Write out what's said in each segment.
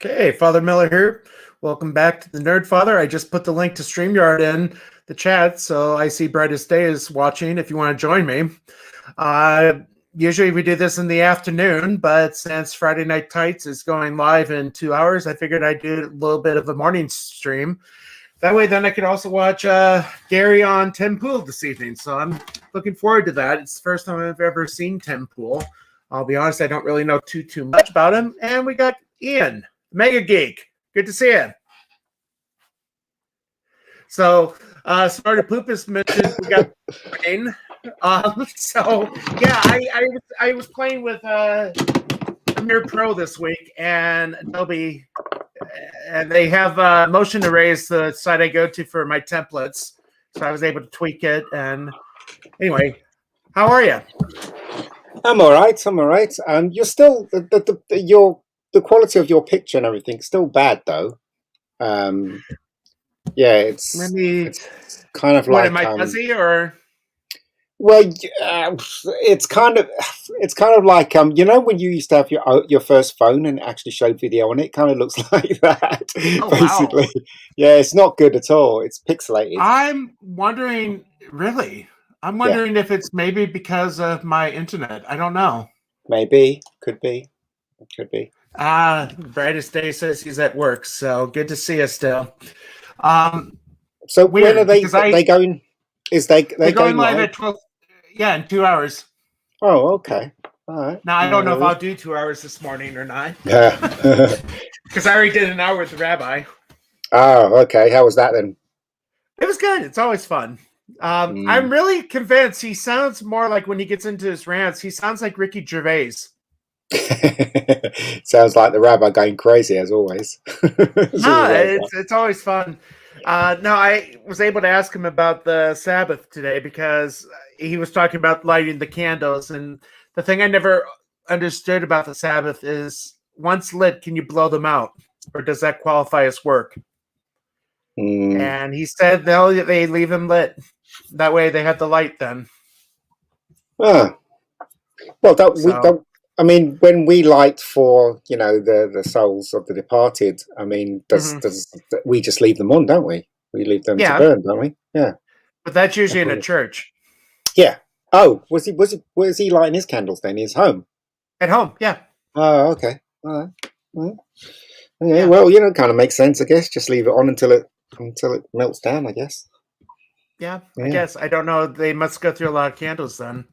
Okay, Father Miller here. Welcome back to the Nerd Father. I just put the link to StreamYard in the chat, so I see Brightest Day is watching if you want to join me. Usually we do this in the afternoon, but since Friday Night Tights is going live in 2 hours, I figured I'd do a little bit of a morning stream. That way then I could also watch Gary on Tim Pool this evening, so I'm looking forward to that. It's the first time I've ever seen Tim Pool. I'll be honest, I don't really know too much about him. And we got Ian, Mega Geek. Good to see you. So, Smarter Poopus mentioned we got Wayne. So yeah, I was playing with Premiere Pro this week, and Adobe, and they have Motion Erase, the site I go to for my templates. So I was able to tweak it. And anyway, how are you? I'm all right. I'm all right. You're still the quality of your picture and everything is still bad though. Yeah, it's kind of like. Am I fuzzy or? Well, it's kind of like you know when you used to have your first phone and it actually showed video on it. It kind of looks like that, basically. Wow. Yeah, it's not good at all. It's pixelated. I'm wondering, really. I'm wondering if it's maybe because of my internet. I don't know. Maybe, could be. Brightest Day says he's at work, so good to see us still. So when are they going? They're going live at 12? Yeah, in 2 hours. Oh, okay. All right. Now I don't know if I'll do 2 hours this morning or not. Yeah. Because I already did an hour with the rabbi. Oh, okay. How was that then? It was good. It's always fun. I'm really convinced he sounds more like, when he gets into his rants, he sounds like Ricky Gervais. Sounds like the rabbi going crazy as always. It's always fun. No, I was able to ask him about the Sabbath today because he was talking about lighting the candles. And the thing I never understood about the Sabbath is, once lit, can you blow them out? Or does that qualify as work? And he said they leave them lit. That way they have the light then. Well, I mean, when we light for, the souls of the departed, I mean, does we just leave them on, don't we? We leave them to burn, don't we? Yeah. But that's usually in a church. Yeah. Oh, was he lighting his candles then? His home? At home, yeah. Oh, okay. All right. Yeah, well, it kind of makes sense, I guess. Just leave it on until it melts down, I guess. Yeah, I guess. I don't know. They must go through a lot of candles then.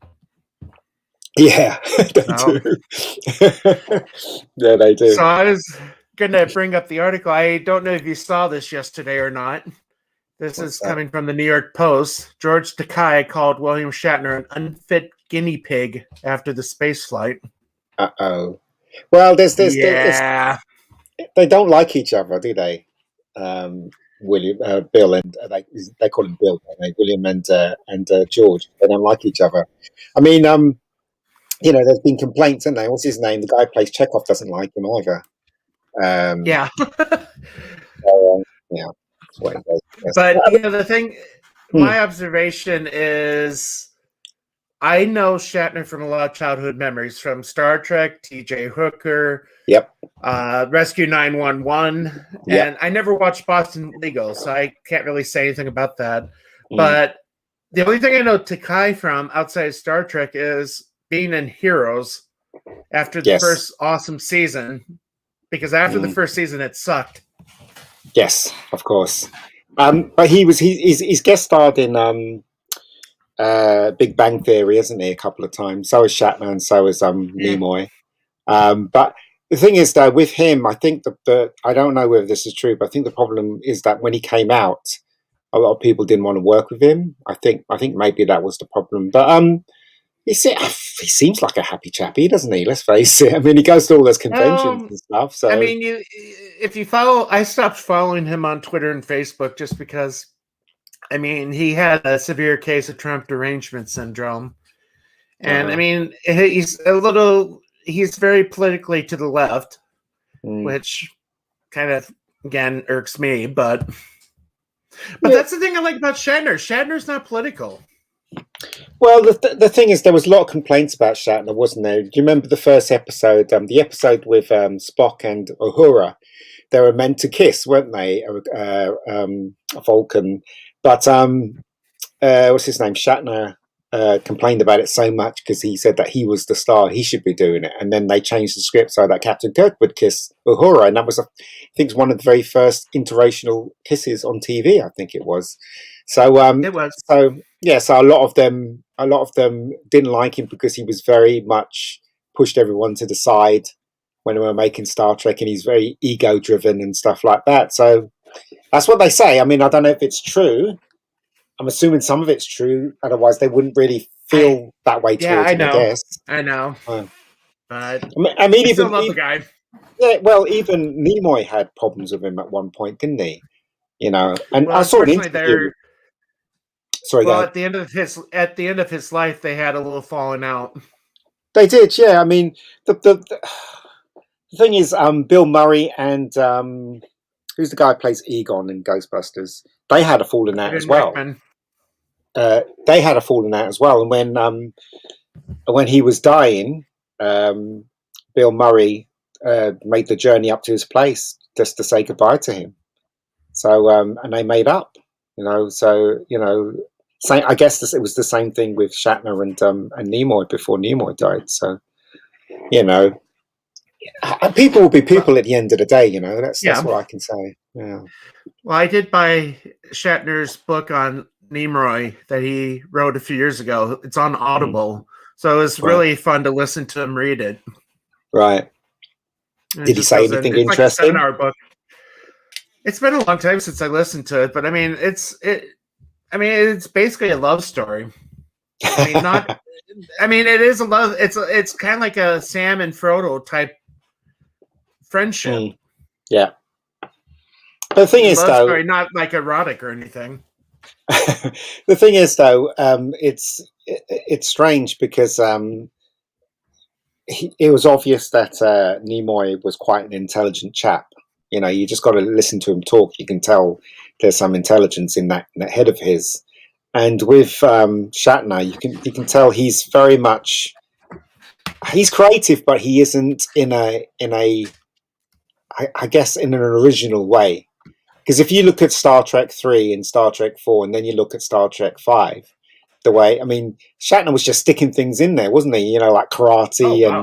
Yeah, they So, do. Yeah, they do. so I was going to bring up the article. I don't know if you saw this yesterday or not. This What's is that? coming from the New York Post. George Takei called William Shatner an unfit guinea pig after the space flight. Uh-oh. Well, Yeah. they don't like each other, do they? William, Bill, and they call him Bill, don't they? William and George. They don't like each other. I mean, there's been complaints, haven't there? What's his name? The guy who plays Chekhov doesn't like him either. Um, Yeah. yeah, that's what it is, I guess. But the thing, Hmm, my observation is I know Shatner from a lot of childhood memories from Star Trek, TJ Hooker, yep, Rescue 911, yep. and I never watched Boston Legal, so I can't really say anything about that. Mm, But the only thing I know Takai from outside of Star Trek is being in Heroes after the yes, first awesome season, because after the mm, first season it sucked. yes, of course. But he's guest starred in Big Bang Theory, isn't he? A couple of times. So is Shatner, and so is Mm. Nimoy. But the thing is, though, with him, I think the I don't know whether this is true, but I think the problem is that when he came out, a lot of people didn't want to work with him. I think maybe that was the problem. But he seems like a happy chappy, doesn't he? Let's face it. I mean, he goes to all those conventions Um, and stuff. I So mean, if you follow, I stopped following him on Twitter and Facebook just because. I mean, he had a severe case of Trump derangement syndrome, and I uh-huh. mean, he's very politically to the left, Mm. which kind of again irks me. But Yeah. that's the thing I like about Shatner. Shatner's not political. Well, the thing is, there was a lot of complaints about Shatner, wasn't there? Do you remember the first episode? The episode with Spock and Uhura. They were meant to kiss, weren't they? Vulcan, but what's his name? Shatner complained about it so much because he said that he was the star, he should be doing it, and then they changed the script so that Captain Kirk would kiss Uhura, and that was, I think, one of the very first interracial kisses on TV. I think it was. So, It was. so a lot of them didn't like him because he was very much pushed everyone to the side when we were making Star Trek, and he's very ego driven and stuff like that. So that's what they say. I mean, I don't know if it's true. I'm assuming some of it's true. Otherwise, they wouldn't really I feel that way Yeah, towards I him, I know, guess. I know, Uh, but I mean, I still love the even guy. yeah, well, even Nimoy had problems with him at one point, didn't he? And Well, I saw an unfortunately, interview. Sorry, well, guys. at the end of his life, they had a little falling out. They did, yeah. I mean, the thing is, Bill Murray and who's the guy who plays Egon in Ghostbusters? They had a falling out as Ivan well. Reitman. They had a falling out as well, and when he was dying, um, Bill Murray made the journey up to his place just to say goodbye to him. So and they made up, So same. I guess it was the same thing with Shatner and Nimoy before Nimoy died. So you know, people will be Well, people at the end of the day. That's yeah. what I can say. Yeah. Well, I did buy Shatner's book on Nimoy that he wrote a few years ago. It's on Mm. Audible, so it was Right. really fun to listen to him read it. Right. And it Did he just say goes in. anything It's like a interesting? 7-hour book. It's been a long time since I listened to it, but I mean, it's basically a love story. I mean, not. I mean, it is a love. It's kind of like a Sam and Frodo type friendship. Mm. Yeah. The thing is, Love though, story, not like erotic or anything. the thing is, though, it's strange because it was obvious that Nimoy was quite an intelligent chap. You just got to listen to him talk. You can tell there's some intelligence in that head of his. And with Shatner, you can tell he's very much he's creative, but he isn't in a I guess in an original way. Because if you look at Star Trek 3 and Star Trek 4, and then you look at Star Trek 5, the way, I mean, Shatner was just sticking things in there, wasn't he? Like Oh karate and,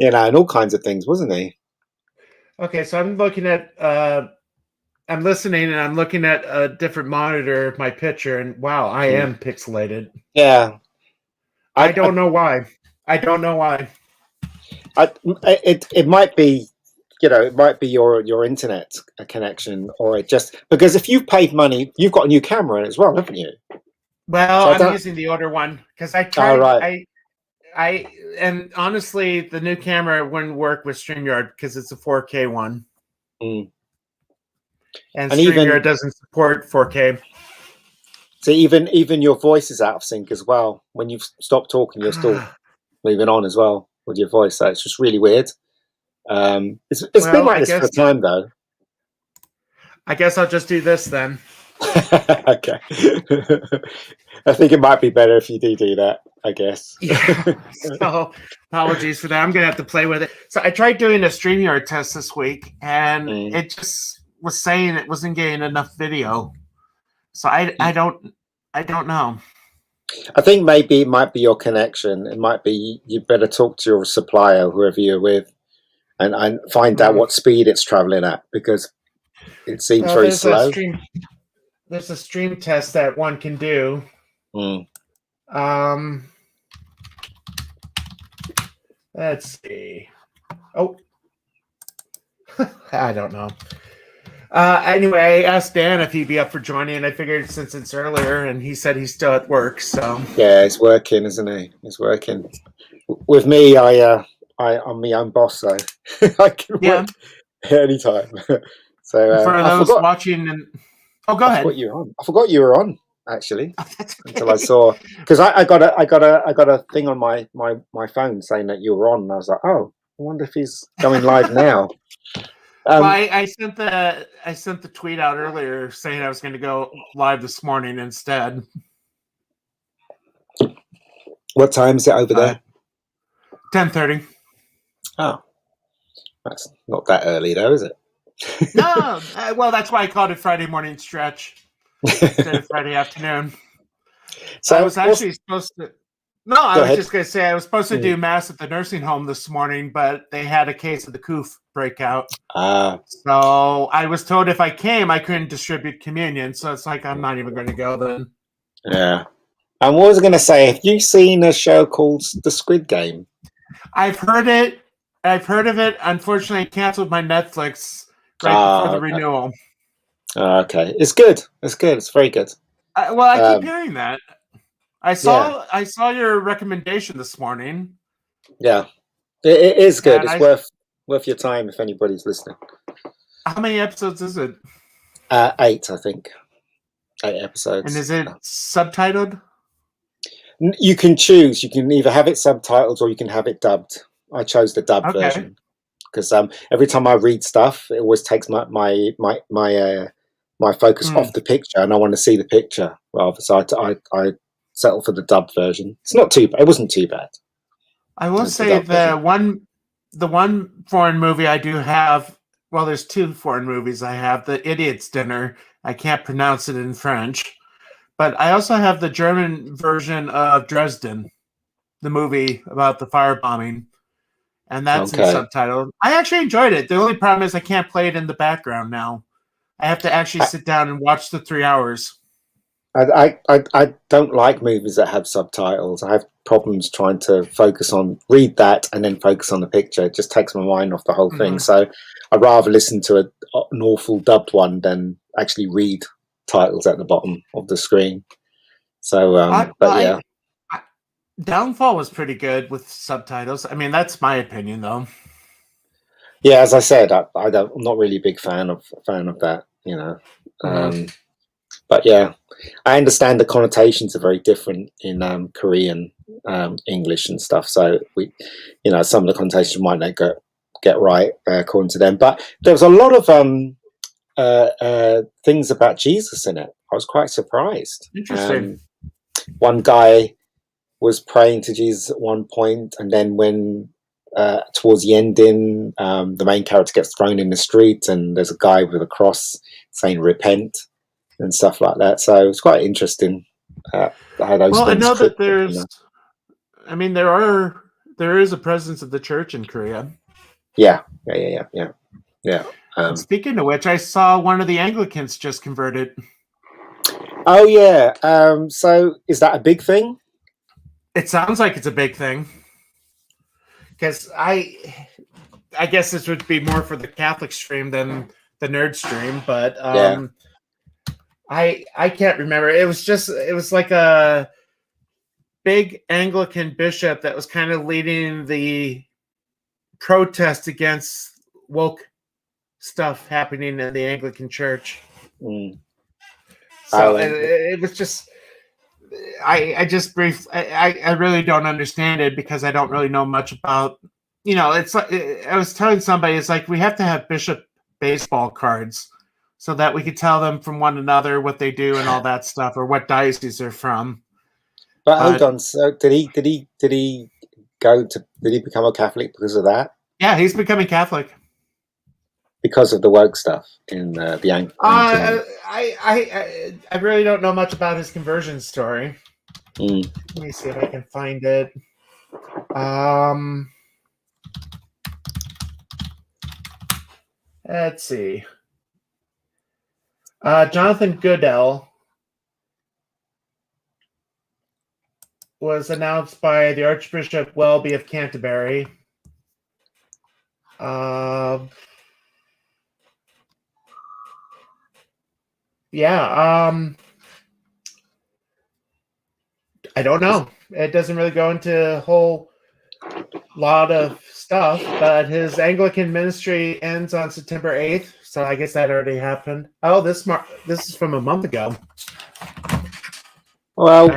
wow. and all kinds of things, wasn't he? Okay, so I'm looking at. I'm listening and I'm looking at a different monitor of my picture, and wow, I Mm. am pixelated. Yeah. I, I don't know why. I don't know why. It might be, it might be your internet connection, or it just because if you've paid money, you've got a new camera as well, haven't you? Well, So I I'm don't. using the older one because I Oh, tried. right. And honestly, the new camera wouldn't work with StreamYard because it's a 4K one, Mm. and And even StreamYard doesn't support 4K. so, even your voice is out of sync as well. When you've stopped talking, you're still moving on as well with your voice. So it's just really weird. It's been Well, like this for a time though. I guess I'll just do this then. Okay. I think it might be better if you do that, I guess. Yeah. So apologies for that. I'm gonna have to play with it. So I tried doing a StreamYard test this week, and it just was saying it wasn't getting enough video. So I don't know. I think maybe it might be your connection. It might be you better talk to your supplier, whoever you're with, and find out what speed it's traveling at, because it seems very slow. There's a stream test that one can do. Let's see. Oh, I don't know. Anyway, I asked Dan if he'd be up for joining, and I figured since it's earlier, and he said he's still at work. So yeah, he's working, isn't he? He's working. With me, I'm my own boss, so I can work anytime. So for those watching, and go ahead. I forgot you were on actually until I saw, because I got a thing on my phone saying that you were on, and I was like, oh, I wonder if he's going live now. Well, I sent the tweet out earlier saying I was going to go live this morning instead. What time is it over there? 10:30. Oh, that's not that early though, is it? No, well, that's why I called it Friday morning stretch instead of Friday afternoon. So I was actually supposed to. No, I was just going to say I was supposed to do mass at the nursing home this morning, but they had a case of the coof breakout. So I was told if I came, I couldn't distribute communion. So it's like I'm not even going to go then. Yeah. And what was I going to say? Have you seen a show called The Squid Game? I've heard it. I've heard of it. Unfortunately, I canceled my Netflix right before the renewal. Okay, it's good. It's good. It's very good. Well, I keep hearing that. I saw your recommendation this morning. Yeah, it is good. It's worth your time if anybody's listening. How many episodes is it? 8, I think. 8 episodes. And is it subtitled? You can choose. You can either have it subtitled or you can have it dubbed. I chose the dubbed version because every time I read stuff, it always takes my focus off the picture, and I want to see the picture rather. So I settle for the dubbed version. It's not too bad. It wasn't too bad. I will say the one foreign movie I do have. Well, there's 2 foreign movies I have. The Idiot's Dinner. I can't pronounce it in French, but I also have the German version of Dresden, the movie about the firebombing, and that's in subtitle. I actually enjoyed it. The only problem is I can't play it in the background now. I have to actually sit down and watch the 3 hours. I don't like movies that have subtitles. I have problems trying to read that and then focus on the picture. It just takes my mind off the whole thing. So I'd rather listen to an awful dubbed one than actually read titles at the bottom of the screen. So, yeah. Downfall was pretty good with subtitles. I mean, that's my opinion, though. Yeah, as I said, I'm not really a big fan of that. But yeah, I understand the connotations are very different in Korean English and stuff. So some of the connotations might not get right according to them. But there was a lot of things about Jesus in it. I was quite surprised. Interesting. One guy was praying to Jesus at one point, and then when towards the ending, the main character gets thrown in the street, and there's a guy with a cross saying "Repent" and stuff like that. So it's quite interesting. How those I know that there's. I mean, there is a presence of the church in Korea. Yeah. Speaking of which, I saw one of the Anglicans just converted. Oh yeah. So is that a big thing? It sounds like it's a big thing. because I guess this would be more for the Catholic stream than the nerd stream, but Yeah. I can't remember. It was like a big Anglican bishop that was kind of leading the protest against woke stuff happening in the Anglican Church. Mm. So it was just I just I really don't understand it because I don't really know much about, it's like I was telling somebody, it's like we have to have bishop baseball cards so that we could tell them from one another what they do and all that stuff, or what diocese they're from. But hold on, so did he become a Catholic because of that? Yeah, he's becoming Catholic. Because of the woke stuff in the Anglican. I really don't know much about his conversion story. Let me see if I can find it. Let's see. Jonathan Goodell was announced by the Archbishop Welby of Canterbury. I don't know. It doesn't really go into a whole lot of stuff, but his Anglican ministry ends on September 8th, so I guess that already happened. Oh, this is from a month ago. Well,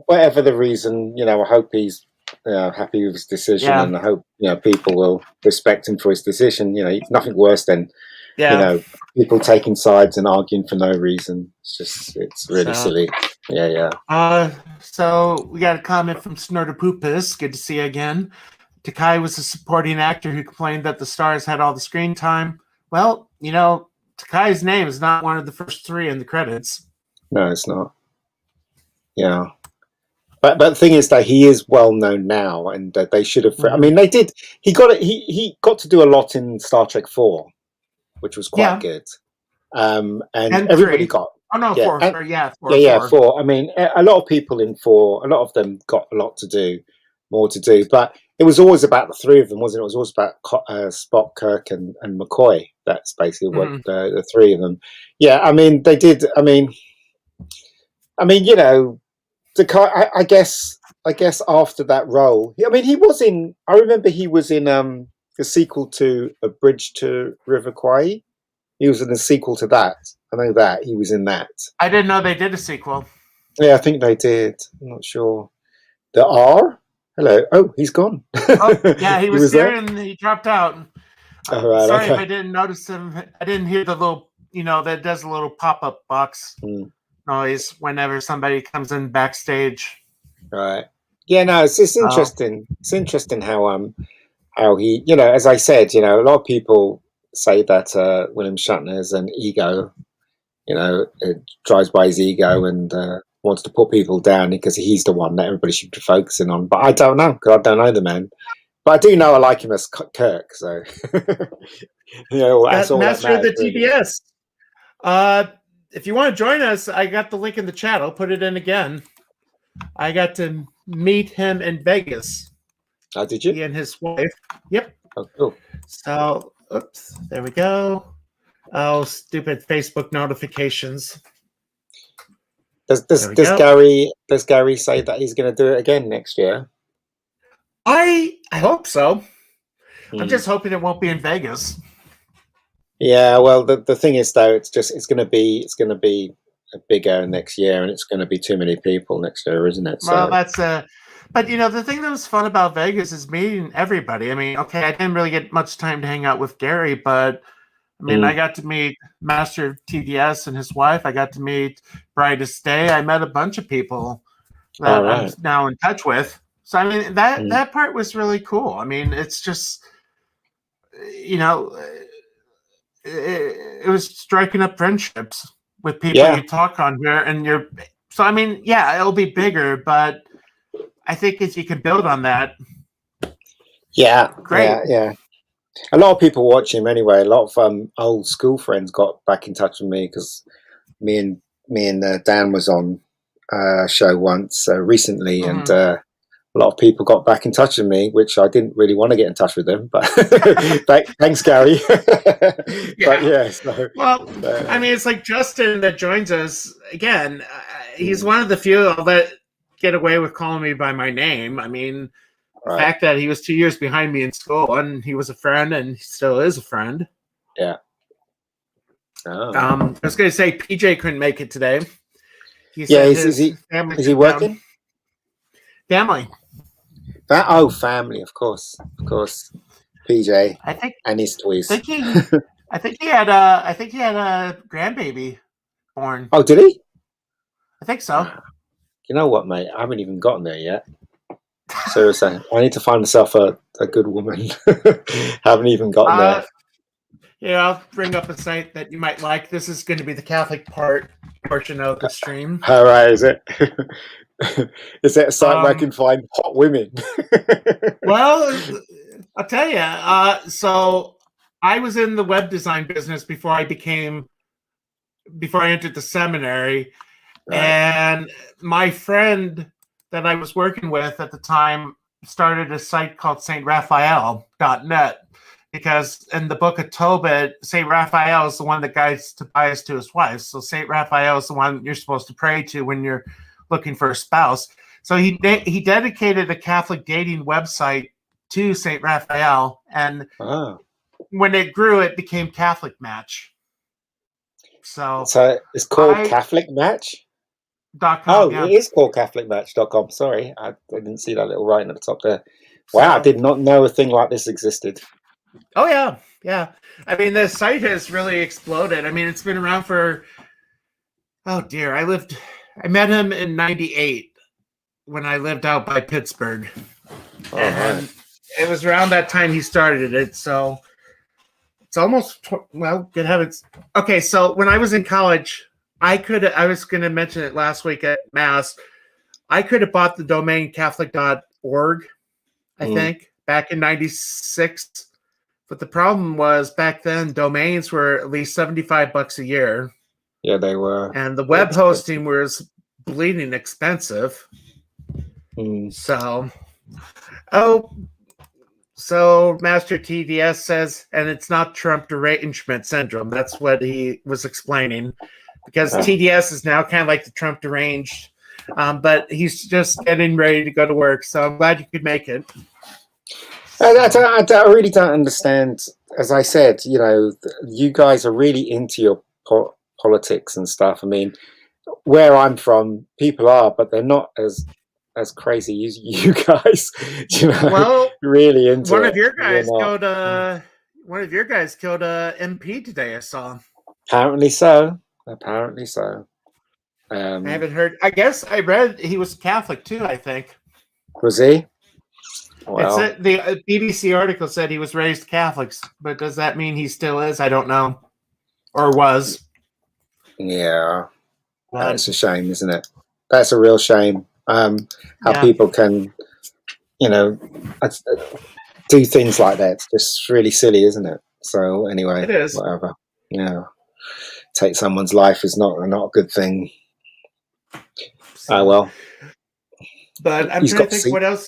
whatever the reason, I hope he's happy with his decision, and I hope people will respect him for his decision. Nothing worse than people taking sides and arguing for no reason. It's really silly. Yeah. So we got a comment from Snortopupus. Good to see you again. Takai was a supporting actor who complained that the stars had all the screen time. Well, Takai's name is not one of the first three in the credits. No, it's not. Yeah. But the thing is that he is well known now, and they should have. I mean, they did. He got to do a lot in Star Trek 4, which was quite good. And everybody three. got. Oh no, yeah, 4. And, sorry, yeah, 4. Yeah, 4. I mean, a lot of people in 4, a lot of them got a lot to do, more to do. But it was always about the three of them, wasn't it? It was always about Spock, Kirk, and McCoy. That's basically what the three of them. Yeah, I mean, they did. I mean, I guess after that role, I mean, he was in. I remember he was in the sequel to A Bridge to River Kwai. He was in the sequel to that. I know that he was in that. I didn't know they did a sequel. Yeah, I think they did. I'm not sure. There are. Hello. Oh, he's gone. Oh, yeah, he was there and he dropped out. Right, sorry if I didn't notice him. I didn't hear the little, that does a little pop-up box noise whenever somebody comes in backstage. Right. Yeah, no, it's interesting. It's interesting how he, as I said, a lot of people say that William Shatner's an ego. It drives by his ego and wants to put people down because he's the one that everybody should be focusing on. But I don't know, because I don't know the man. But I do know I like him as Kirk. So, that's all Master that matters, of the TBS. If you want to join us, I got the link in the chat. I'll put it in again. I got to meet him in Vegas. Oh, did you? He and his wife. Yep. Oh, cool. So, oops, there we go. Oh, stupid Facebook notifications. Does Gary say that he's going to do it again next year? I hope so. I'm just hoping it won't be in Vegas. Yeah, well, the thing is though, it's going to be bigger next year, and it's going to be too many people next year, isn't it? Well, that's but the thing that was fun about Vegas is meeting everybody. I mean, okay, I didn't really get much time to hang out with Gary, but I mean, I got to meet Master of TDS and his wife. I got to meet Brightest Day. I met a bunch of people that I'm now in touch with. So I mean, that part was really cool. I mean, it's just it was striking up friendships with people you talk on here, and so I mean, yeah, it'll be bigger, but I think if you can build on that, great. Yeah. A lot of people watch him anyway. A lot of old school friends got back in touch with me because me and Dan was on a show once recently, and a lot of people got back in touch with me, which I didn't really want to get in touch with them. But thanks, Gary. But Yeah. yeah, so, Well, I mean, it's like Justin that joins us again. He's one of the few I'll let get away with calling me by my name. I mean, the right. fact that he was 2 years behind me in school and he was a friend and he still is a friend. Yeah. Oh. I was going to say PJ couldn't make it today. He Yeah, said is he down. working? Family. Family, of course, PJ I think and his toys. I think he had a grandbaby born. Oh, did he? I think so. You know what, mate? I haven't even gotten there yet. Seriously, I need to find myself a good woman. Haven't even gotten there. Yeah, I'll bring up a site that you might like. This is going to be the Catholic portion of the stream. All right, is it? Is that a site where I can find hot women? Well, I'll tell you. So I was in the web design business before I entered the seminary. Right. And my friend that I was working with at the time started a site called StRaphael.net. Because in the book of Tobit, St. Raphael is the one that guides Tobias to his wife. So St. Raphael is the one you're supposed to pray to when you're looking for a spouse. So he dedicated a Catholic dating website to St. Raphael. And when it grew, it became Catholic Match. So it's called Catholic Match? .com, yeah. It is called CatholicMatch.com. Sorry, I didn't see that little writing at the top there. Wow, I did not know a thing like this existed. Oh, yeah. I mean, the site has really exploded. I mean, it's been around for, oh, dear. I met him in 98 when I lived out by Pittsburgh. Oh, and it was around that time he started it. So it's almost, good heavens. Okay, so when I was in college, I was going to mention it last week at Mass. I could have bought the domain Catholic.org, I think, back in 96. But the problem was back then domains were at least $75 a year. Yeah, they were. And the web hosting was bleeding expensive. So Master TDS says, and it's not Trump derangement syndrome. That's what he was explaining. Because TDS is now kind of like the Trump deranged. But he's just getting ready to go to work. So I'm glad you could make it. I really don't understand. As I said, you guys are really into your politics and stuff. I mean, where I'm from, people are, but they're not as crazy as you guys. Well, really into one of your guys killed a MP today. I saw. Apparently so. I haven't heard. I guess I read he was Catholic too. I think. Was he? Well, the BBC article said he was raised Catholic, but does that mean he still is? I don't know, or was. Yeah, that's a shame, isn't it? That's a real shame. How people can, do things like that. It's just really silly, isn't it? So anyway, it is. Whatever. Yeah, take someone's life is not a good thing. Well. But I'm trying to think what else.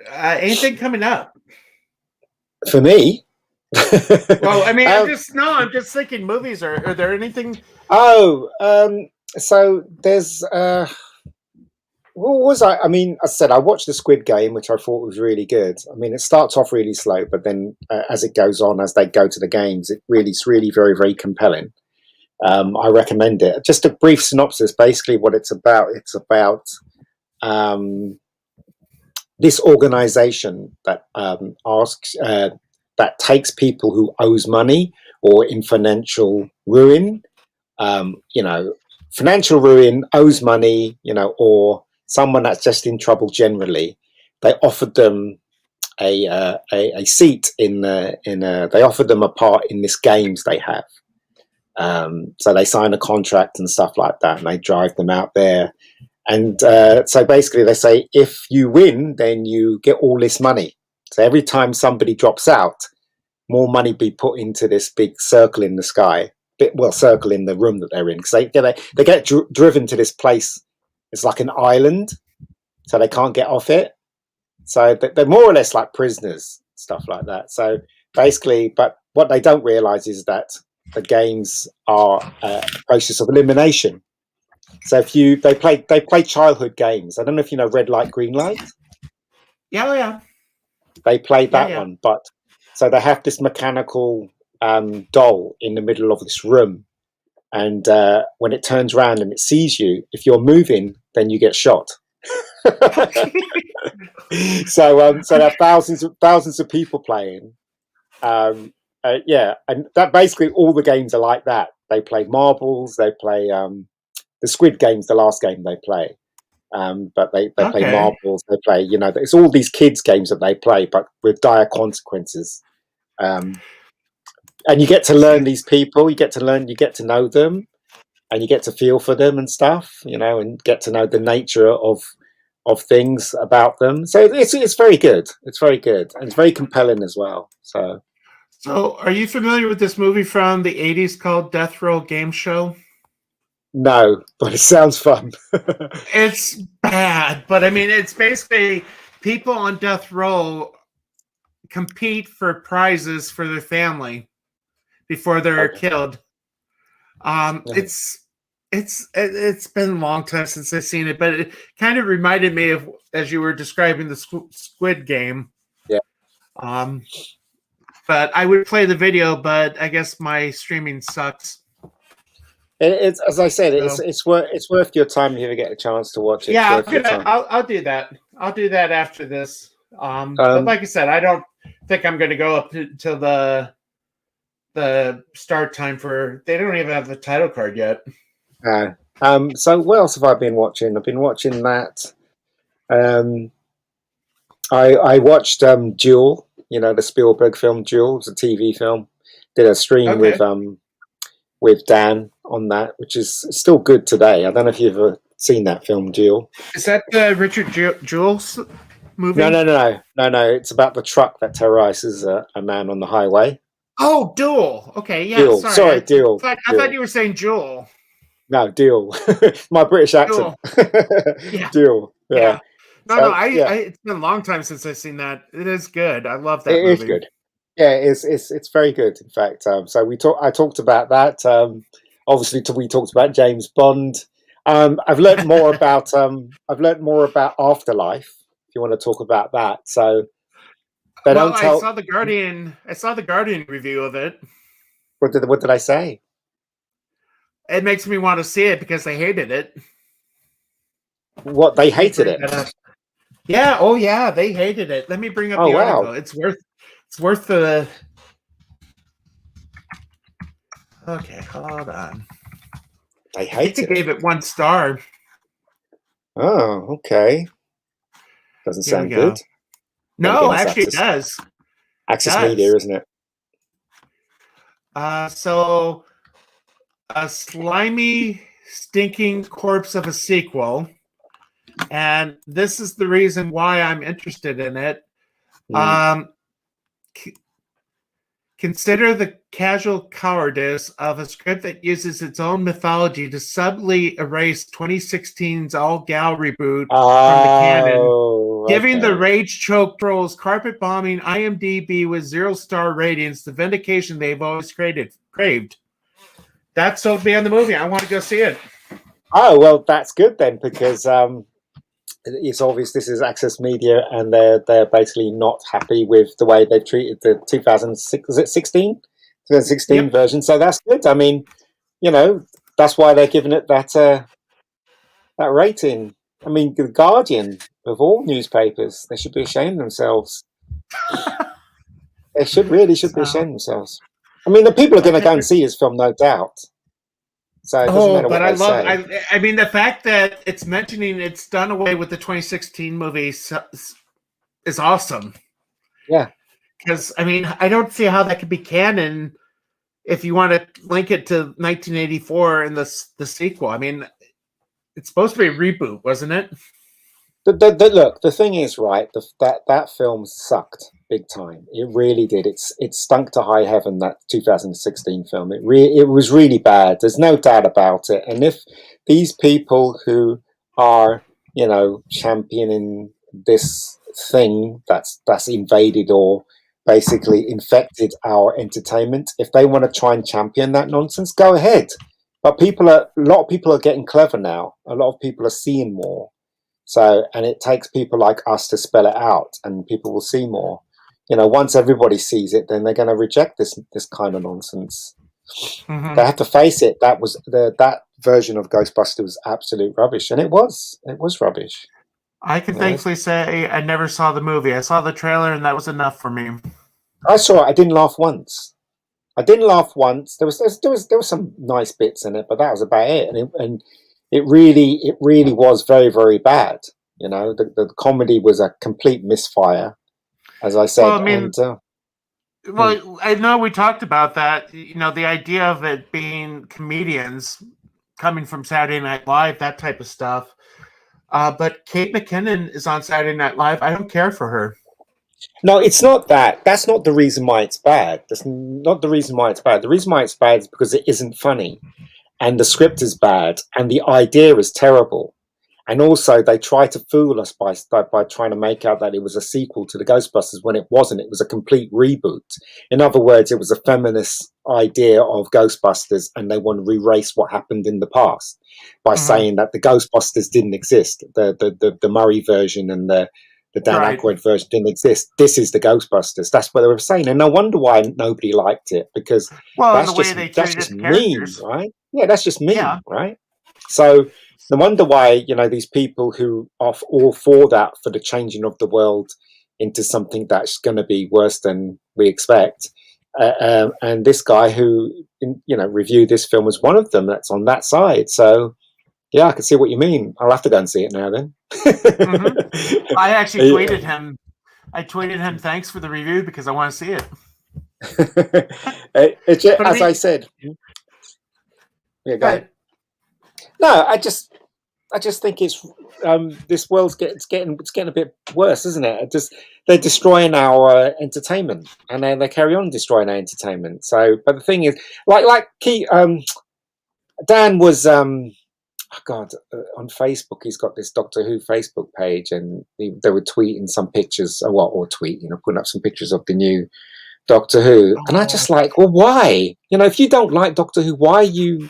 Anything coming up for me? Well, I mean, I'm just thinking movies. Are there anything? So there's what was I? I mean, I said I watched the Squid Game, which I thought was really good. I mean, it starts off really slow, but then as it goes on, as they go to the games, it's really very, very compelling. I recommend it. Just a brief synopsis. Basically, what it's about. It's about this organization that that takes people who owes money or in financial ruin, financial ruin, owes money, or someone that's just in trouble generally. They offered them a seat they offered them a part in this games they have. So they sign a contract and stuff like that, and they drive them out there. And so basically they say, if you win, then you get all this money. So every time somebody drops out, more money be put into this big circle in the sky, circle in the room that they're in. Because they get driven to this place. It's like an island. so they can't get off it. So they're more or less like prisoners, stuff like that. So basically, but what they don't realize is that the games are a process of elimination. So if they play childhood games. I don't know if you know Red Light, Green Light. Yeah, yeah. They played that Yeah. one, but so they have this mechanical doll in the middle of this room, and when it turns around and it sees you, if you're moving, then you get shot. So there are thousands of people playing. Yeah, and that basically all the games are like that. They play marbles, they play the Squid Game's the last game they play. But they play marbles, they play, it's all these kids games that they play, but with dire consequences. And you get to learn these people, you get to know them, and you get to feel for them and stuff, and get to know the nature of things about them. So it's very good. It's very good, and it's very compelling as well. So are you familiar with this movie from the 80s called Death Row Game Show? No, but it sounds fun. It's bad, but I mean, it's basically people on death row compete for prizes for their family before they're killed. It's been a long time since I've seen it, but it kind of reminded me of, as you were describing, the Squid Game. Yeah. But I would play the video, but I guess my streaming sucks. It's as I said, it's worth your time if you ever get a chance to watch it. Yeah, I'll do that. I'll do that after this. But like I said, I don't think I'm going to go up till the start time for. They don't even have the title card yet. So what else have I been watching? I've been watching that. I watched Duel. The Spielberg film Duel. It's a TV film. Did a stream with Dan on that, which is still good today. I don't know if you've ever seen that film, Duel. Is that the Richard Jewell movie? No. It's about the truck that terrorizes a man on the highway. Oh, Duel. Okay, yeah. Duel. Sorry, Duel. I thought you were saying Jewel. No, Duel. My British accent. Yeah. Duel. Yeah. No. It's been a long time since I've seen that. It is good. I love that movie. It is good. Yeah, it's very good. In fact, so I talked about that. Obviously, we talked about James Bond. I've learned more about Afterlife. If you want to talk about that, so I saw the Guardian. I saw the Guardian review of it. What did I say? It makes me want to see it because they hated it. What, they hated it? Yeah. Oh, yeah. They hated it. Let me bring up the article. It's worth the. Okay, hold on. They hated it. They gave it 1 star. Oh, okay. Doesn't sound good. No, actually, it does. Access Media, isn't it? So, a slimy, stinking corpse of a sequel, and this is the reason why I'm interested in it. Consider the casual cowardice of a script that uses its own mythology to subtly erase 2016's all-gal reboot from the canon, giving the rage-choked trolls carpet bombing IMDb with 0-star ratings, the vindication they've always craved. That sold me on the movie. I want to go see it. Oh, well, that's good then, because it's obvious this is Access Media, and they're basically not happy with the way they've treated the 2016 version. So that's good. I mean, that's why they're giving it that rating. I mean, the Guardian of all newspapers, they should be ashamed of themselves. They should be ashamed of themselves. I mean, the people are going to go and see his film, no doubt. So it doesn't matter what they say. I mean, the fact that it's mentioning it's done away with the 2016 movie is awesome. Yeah. Because, I mean, I don't see how that could be canon if you want to link it to 1984 and the sequel. I mean, it's supposed to be a reboot, wasn't it? Look, the thing is, right, that film sucked big time. It really did. It stunk to high heaven, that 2016 film. It was really bad. There's no doubt about it. And if these people who are, championing this thing that's invaded or basically infected our entertainment. If they want to try and champion that nonsense, go ahead. But a lot of people are getting clever now. A lot of people are seeing more. So, and it takes people like us to spell it out, and people will see more. Once everybody sees it, then they're going to reject this kind of nonsense. They have to face it. That version of Ghostbusters was absolute rubbish, and it was rubbish. I can thankfully say I never saw the movie. I saw the trailer, and that was enough for me. I saw it. I didn't laugh once. There was some nice bits in it, but that was about it. And it really was very, very bad. The comedy was a complete misfire, as I said. Well, I mean, I know we talked about that. The idea of it being comedians coming from Saturday Night Live, that type of stuff. But Kate McKinnon is on Saturday Night Live. I don't care for her. No, it's not that. That's not the reason why it's bad. That's not the reason why it's bad. The reason why it's bad is because it isn't funny, and the script is bad, and the idea is terrible. And also, they try to fool us by trying to make out that it was a sequel to the Ghostbusters when it wasn't. It was a complete reboot. In other words, it was a feminist idea of Ghostbusters, and they want to erase what happened in the past by saying that the Ghostbusters didn't exist. The Murray version and the Dan Aykroyd version didn't exist. This is the Ghostbusters. That's what they were saying, and no wonder why nobody liked it, because that's just mean, right? Yeah, that's just mean, right? So no wonder why these people who are all for that, for the changing of the world into something that's going to be worse than we expect, and this guy who reviewed this film was one of them that's on that side. So yeah, I can see what you mean. I'll have to go and see it now then. I actually tweeted him. I tweeted him, thanks for the review, because I want to see it. As I said. Yeah, go ahead. No, I just think it's this world's getting a bit worse, isn't it? They're destroying our entertainment, and they carry on destroying our entertainment. So, but the thing is, Dan was on Facebook. He's got this Doctor Who Facebook page, and they were tweeting some pictures, putting up some pictures of the new Doctor Who, and I just like, well, why? If you don't like Doctor Who, why are you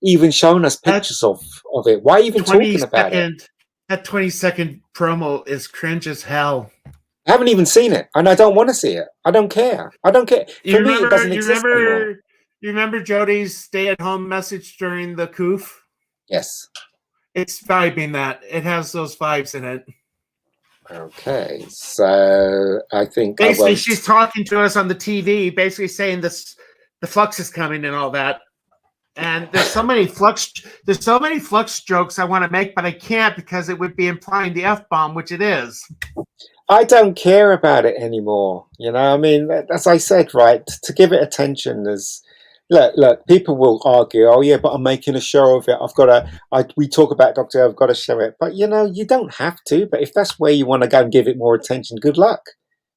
even showing us pictures of it? Why are you even talking about it? That 20-second promo is cringe as hell. I haven't even seen it, and I don't want to see it. I don't care. For me, it doesn't exist anymore. You remember Jodie's stay-at-home message during the coof? Yes. It's vibing that. It has those vibes in it. Okay, so I think basically she's talking to us on the TV, basically saying the flux is coming and all that. And there's so many flux jokes I want to make, but I can't because it would be implying the F-bomb, which it is. I don't care about it anymore. I mean, as I said, right, to give it attention is look, people will argue, oh yeah, but I'm making a show of it. We talk about Doctor Who, I've got to show it. But you don't have to. But if that's where you want to go and give it more attention, good luck.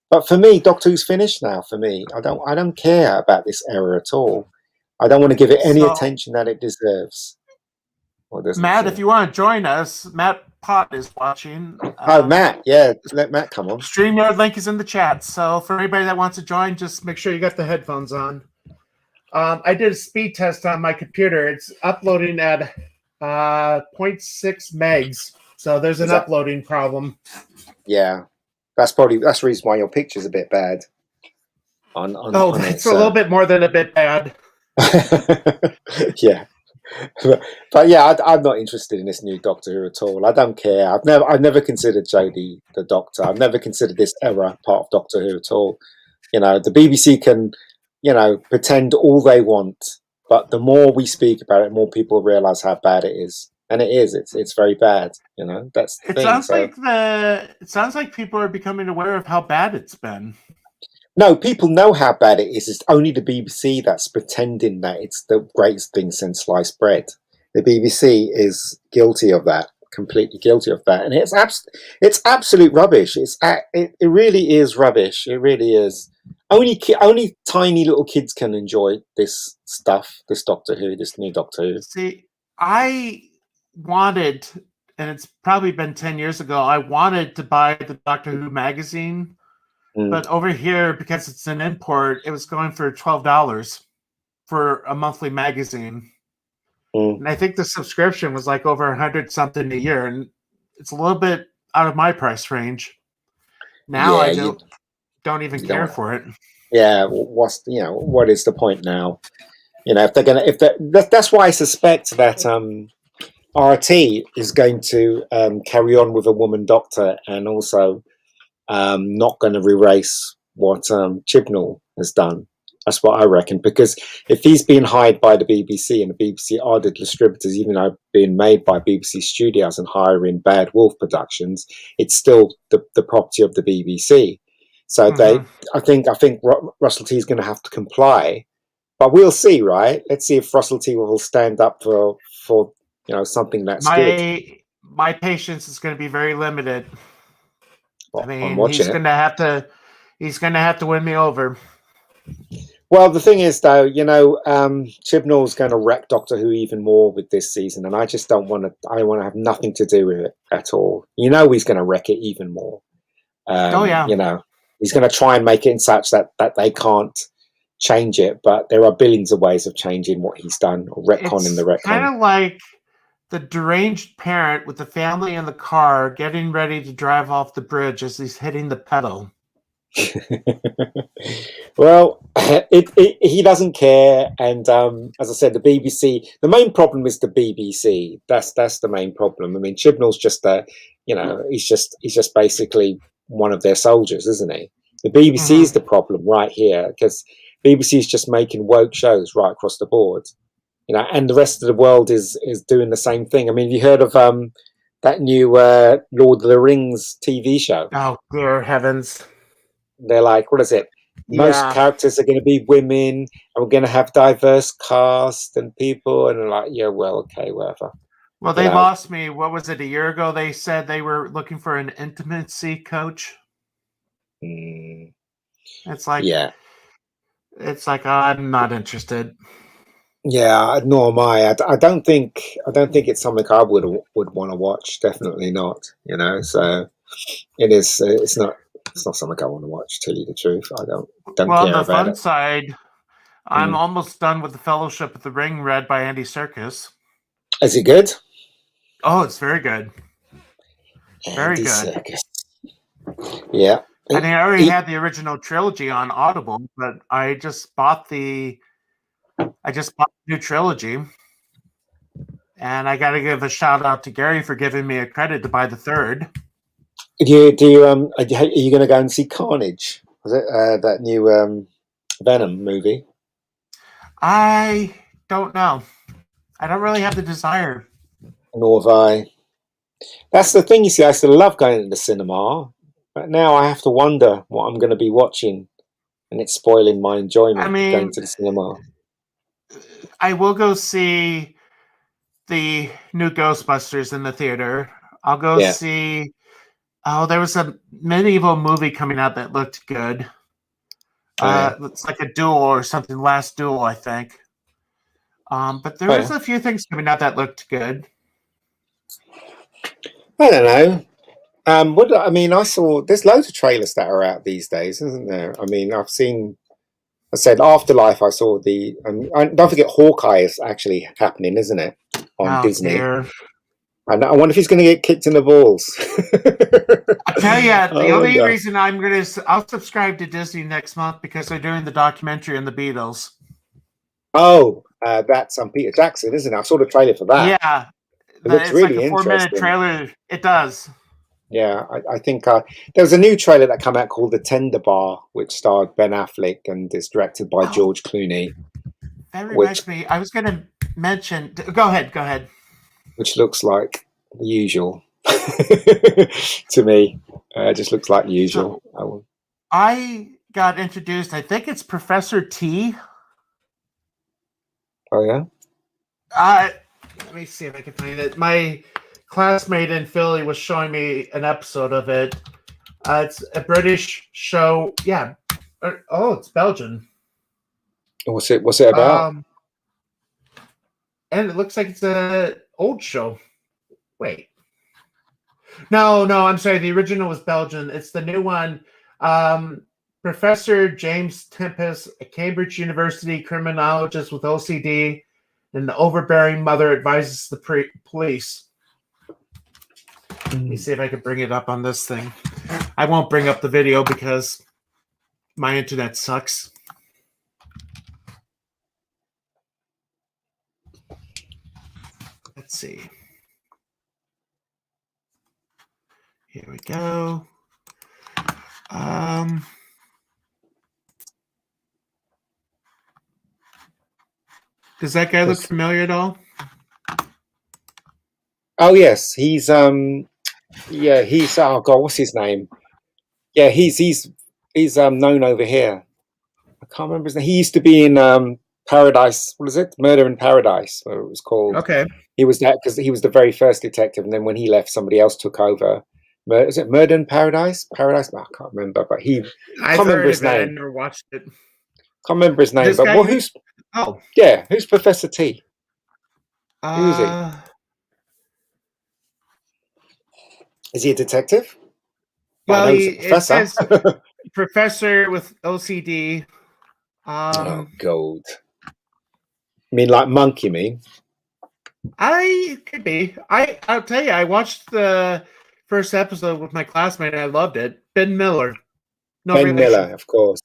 But for me, Doctor Who's finished now. For me, I don't care about this era at all. I don't want to give it any attention that it deserves. Matt, if you want to join us, Matt Pott is watching. Matt, yeah, let Matt come on. StreamYard link is in the chat. So for anybody that wants to join, just make sure you got the headphones on. I did a speed test on my computer. It's uploading at 0.6 megs. So there's an uploading problem. Yeah, that's the reason why your picture's a bit bad. It's a little bit more than a bit bad. Yeah, but yeah, I'm not interested in this new Doctor Who at all. I don't care. I've never considered Jodie the Doctor. I've never considered this era part of Doctor Who at all. The BBC can, pretend all they want, but the more we speak about it, more people realize how bad it is, and it is. It's very bad. That's the thing. It sounds like people are becoming aware of how bad it's been. No, people know how bad it is. It's only the BBC that's pretending that it's the greatest thing since sliced bread. The BBC is guilty of that, completely guilty of that, and it's absolute rubbish. It really is rubbish. It really is. Only tiny little kids can enjoy this stuff. This Doctor Who, this new Doctor Who. See, I wanted and it's probably been 10 years ago, I wanted to buy the Doctor Who magazine, but over here, because it's an import, it was going for $12 for a monthly magazine. And I think the subscription was like over 100 something a year, and it's a little bit out of my price range. Now Yeah, I you don't even don't care want. for it. Yeah, what is the point now? If they're gonna, that's why I suspect that RT is going to carry on with a woman doctor, and also not going to erase what Chibnall has done. That's what I reckon. Because if he's being hired by the BBC, and the BBC are the distributors, even though being made by BBC Studios and hiring Bad Wolf Productions, it's still the property of the BBC. So I think Russell T is going to have to comply. But we'll see, right? Let's see if Russell T will stand up for something that's good. My patience is going to be very limited. Well, I mean, I'm watching it. He's going to have to win me over. Well, the thing is, though, Chibnall's going to wreck Doctor Who even more with this season, and I just don't want to. I want to have nothing to do with it at all. He's going to wreck it even more. Oh yeah. He's going to try and make it in such that they can't change it, but there are billions of ways of changing what he's done, or retconning the retcon. Kind of like the deranged parent with the family in the car getting ready to drive off the bridge as he's hitting the pedal. Well, he doesn't care, and as I said, the BBC. The main problem is the BBC. That's the main problem. I mean, Chibnall's just he's just basically one of their soldiers, isn't he? The BBC is the problem right here, because BBC is just making woke shows right across the board, and the rest of the world is doing the same thing. I mean, have you heard of that new Lord of the Rings TV show? Oh, dear heavens. They're like, what is it? Most characters are going to be women, and we're going to have diverse cast and people. And they're like, yeah, well, okay, whatever. Well, they lost me. What was it? A year ago, they said they were looking for an intimacy coach. It's like, I'm not interested. Yeah, nor am I. I don't think it's something I would want to watch. Definitely not. So it is. It's not something I want to watch. To tell you the truth, I don't care about it. Well, on the fun side, I'm almost done with the Fellowship of the Ring, read by Andy Serkis. Is it good? Oh, it's very good. Very Andy good. Serkis. Yeah. I mean, I already had the original trilogy on Audible, but I just bought the new trilogy, and I got to give a shout out to Gary for giving me a credit to buy the third. Are you going to go and see Carnage? Was it that new Venom movie? I don't know. I don't really have the desire. Nor have I. That's the thing, you see. I still love going to the cinema, but now I have to wonder what I'm going to be watching, and it's spoiling my enjoyment of going to the cinema. I will go see the new Ghostbusters in the theater. I'll go see. Oh, there was a medieval movie coming out that looked good. It's like a duel or something. Last Duel, I think. But there was a few things coming out that looked good. I don't know. I saw there's loads of trailers that are out these days, isn't there? I mean, I said Afterlife. I saw don't forget Hawkeye is actually happening, isn't it? On Disney. Dear. I wonder if he's going to get kicked in the balls. I tell you, the only reason I'll subscribe to Disney next month because they're doing the documentary on the Beatles. Oh, that's Peter Jackson, isn't it? I saw the trailer for that. Yeah, it looks really like a 4-minute trailer. It does. Yeah, I think there was a new trailer that came out called The Tender Bar, which starred Ben Affleck and is directed by George Clooney. That reminds me. I was going to mention. Go ahead. Which looks like the usual to me. It just looks like the usual. So, I got introduced. I think it's Professor T. Oh yeah. Let me see if I can find it. My classmate in Philly was showing me an episode of it. It's a British show. Yeah. Oh, it's Belgian. What's it about? And it looks like it's an old show. Wait. No, I'm sorry. The original was Belgian. It's the new one. Um, Professor James Tempest, a Cambridge University criminologist with OCD, and the overbearing mother advises the police. Let me see if I can bring it up on this thing. I won't bring up the video because my internet sucks. Let's see. Here we go. Does that guy look familiar at all? Oh yes, he's oh god, what's his name? Yeah, he's known over here. I can't remember his name. He used to be in Paradise. What is it? Murder in Paradise, where it was called. Okay. He was that because he was the very first detective, and then when he left, somebody else took over. Is it Murder in Paradise? Paradise? No, I can't remember, but I can't remember his name. I never watched it. Can't remember his name, This but guy who's? Oh, yeah, who's Professor T? Who is he? Is he a detective? Well, it says professor with OCD. Oh, gold. I mean, like Monk, you mean? I could be. I'll tell you, I watched the first episode with my classmate and I loved it. Ben Miller. No Ben relation. Miller, of course.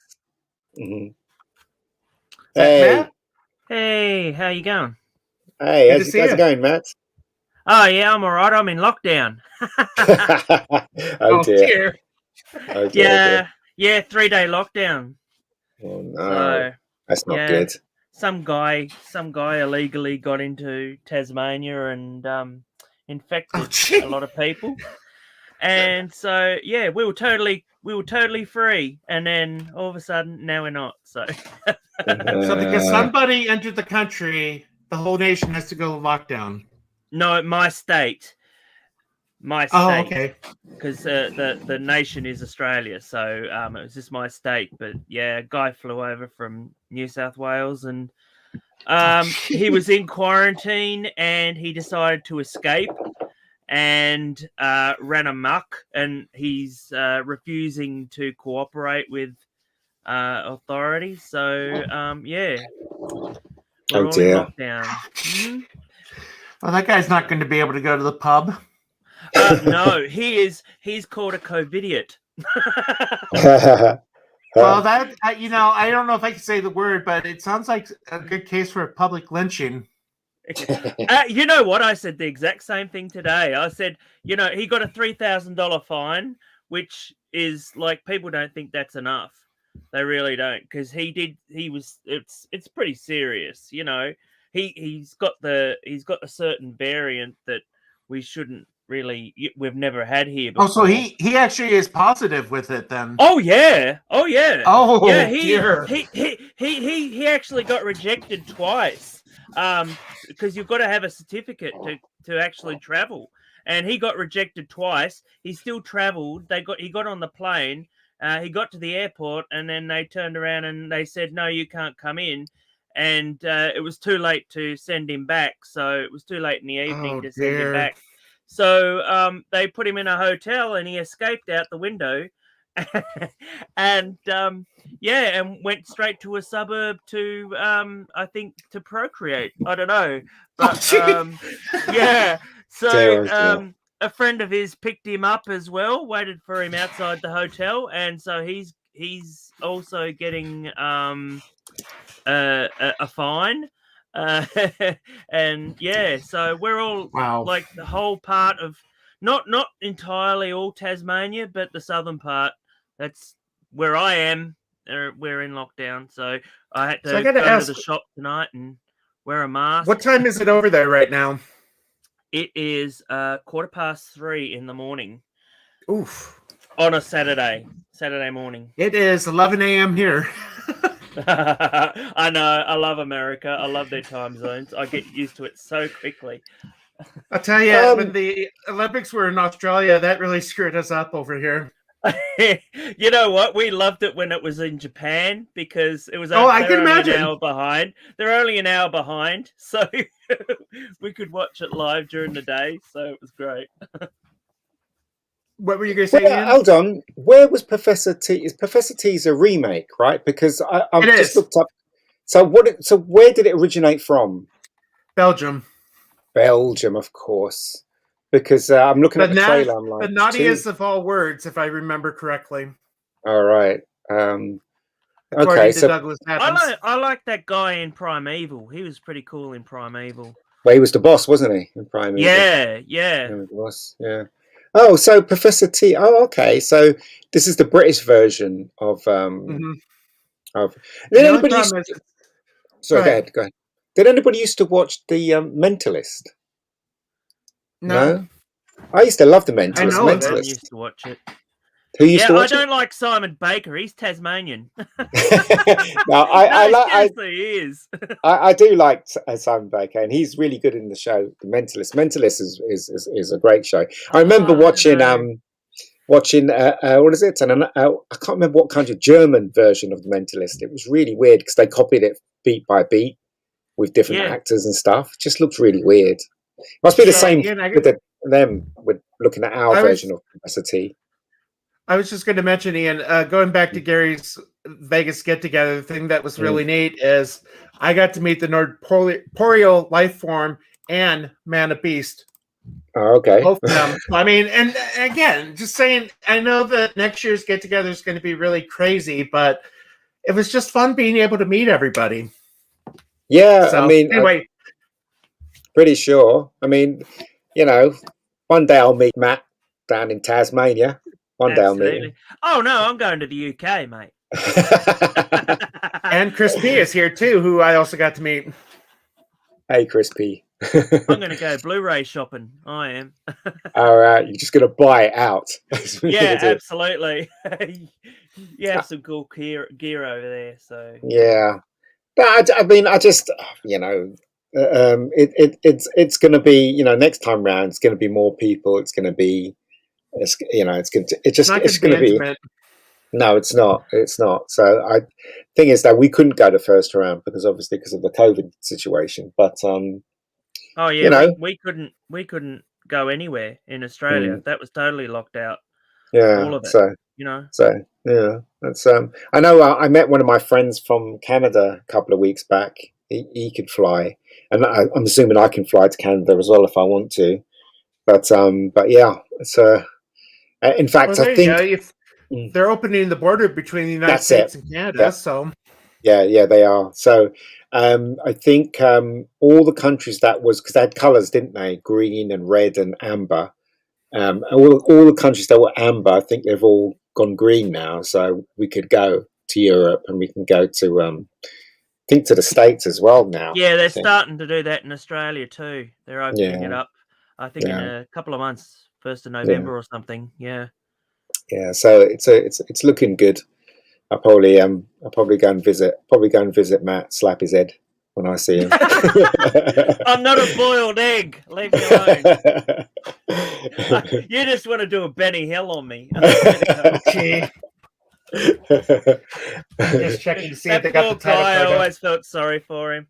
Mm-hmm. Hey. Matt? Hey, how you going? Hey, how's it going, Matt? Oh, yeah, I'm all right. I'm in lockdown. Oh, dear. Oh, dear. Yeah, 3-day lockdown. Oh, no. So, that's not good. Some guy illegally got into Tasmania and infected a lot of people. And so, yeah, we were totally free. And then all of a sudden, now we're not. So, so because somebody entered the country, the whole nation has to go lockdown. No, my state. Oh, okay. Because the nation is Australia, so it was just my state. But yeah, a guy flew over from New South Wales, and he was in quarantine, and he decided to escape, and ran amok, and he's refusing to cooperate with authorities. So yeah, we're all in lockdown. Mm-hmm. Well, that guy's not going to be able to go to the pub. No, he's called a COVIDiot. Well, that I don't know if I can say the word, but it sounds like a good case for a public lynching. You know what? I said the exact same thing today. I said, he got a $3,000 fine, which is like, people don't think that's enough. They really don't, because it's pretty serious. He's got a certain variant that we shouldn't we've never had here before. Oh, so he actually is positive with it then. Oh yeah. Oh yeah, dear. He actually got rejected twice, because you've got to have a certificate to actually travel, and he got rejected twice. He still traveled. He got on the plane, he got to the airport, and then they turned around and they said, no, you can't come in. And it was too late to send him back. So it was too late in the evening to send him back. So they put him in a hotel, and he escaped out the window, and and went straight to a suburb to I think to procreate. I don't know, but yeah. So a friend of his picked him up as well, waited for him outside the hotel, and so he's also getting a fine. And yeah, so we're all like the whole part of not entirely all Tasmania, but the southern part. That's where I am. We're in lockdown, so I had to go to the shop tonight and wear a mask. What time is it over there right now? It is 3:15 in the morning. Oof! On a Saturday morning. It is 11 a.m. here. I know. I love America. I love their time zones. I get used to it so quickly. I'll tell you, when the Olympics were in Australia, that really screwed us up over here. You know what? We loved it when it was in Japan, because it was I can imagine. an hour behind. They're only an hour behind, so we could watch it live during the day. So it was great. What were you going to say, Well, Ian? hold on. Where was Professor T? Is Professor T's a remake, right? Because I've It just is. looked up. So so where did it originate from? Belgium. Belgium, of course. Because I'm looking at the trailer. I'm The like, it's too. naughtiest of all words, if I remember correctly, All right. Okay. according to So Douglas Adams. I like that guy in Primeval. He was pretty cool in Primeval. well, he was the boss, wasn't he? In Prime Evil? Yeah, He yeah. was the boss. Yeah. Oh, so Professor T. Oh, okay. So this is the British version of Mhm. of. Did The only anybody problem used is, sorry, go go ahead. ahead. Go ahead. Did anybody used to watch the Mentalist? No, I used to love the I Mentalist. know of Everyone it. used to watch it. Who used to Yeah, I watch it? don't like Simon Baker. He's Tasmanian. No, I Seriously, he is. I do like Simon Baker, and he's really good in the show, The Mentalist. Mentalist is a great show. I remember Oh, I don't know. watching what is it? And I can't remember what kind of German version of The Mentalist. It was really weird because they copied it beat by beat with different Yeah. actors and stuff. It just looked really weird. Must be the So, same Ian, with them with looking at our I was- version of Professor T. I was just going to mention, Ian, going back to Gary's Vegas get together, the thing that was really neat is I got to meet the Norporeal life form and Mana Beast. Oh, okay. Both of them. I mean, and again, just saying, I know that next year's get together is going to be really crazy, but it was just fun being able to meet everybody. Yeah, So, I mean, anyway, pretty sure. I mean, one day I'll meet Matt down in Tasmania. One day I'll meet Absolutely. Oh no, I'm going to the UK, mate. him. and Chris P is here too, who I also got to meet. Hey, Chris P. I'm going to go Blu-ray shopping. I am. All right, you're just gonna buy it out. That's what you're Yeah, gonna do. absolutely. You have some cool gear over there. So Yeah. I mean, I just it's going to be next time round it's going to be more people. It's going to be it's going to be intimate. no, it's not. It's not. So thing is that we couldn't go to first round because obviously because of the COVID situation. But oh yeah, we couldn't go anywhere in Australia. That was totally locked out. Yeah. All of it. So yeah, that's I know I met one of my friends from Canada a couple of weeks back. He could fly, and I'm assuming I can fly to Canada as well if I want to. But yeah, it's in fact I think they're opening the border between the United States and Canada. Yeah. So yeah, they are. So I think all the countries that was because they had colours, didn't they? Green and red and amber. All the countries that were amber, I think they've all gone green now. So we could go to Europe and we can go to, I think, to the States as well now. Yeah, they're starting to do that in Australia too. They're opening it up. I think in a couple of months, 1st of November or something. Yeah. Yeah. So it's looking good. I'll probably go and visit Matt, slap his head when I see him. I'm not a boiled egg. Leave me alone. You just want to do a Benny Hill on me. okay. Just checking to see if they got the title. I always felt sorry for him.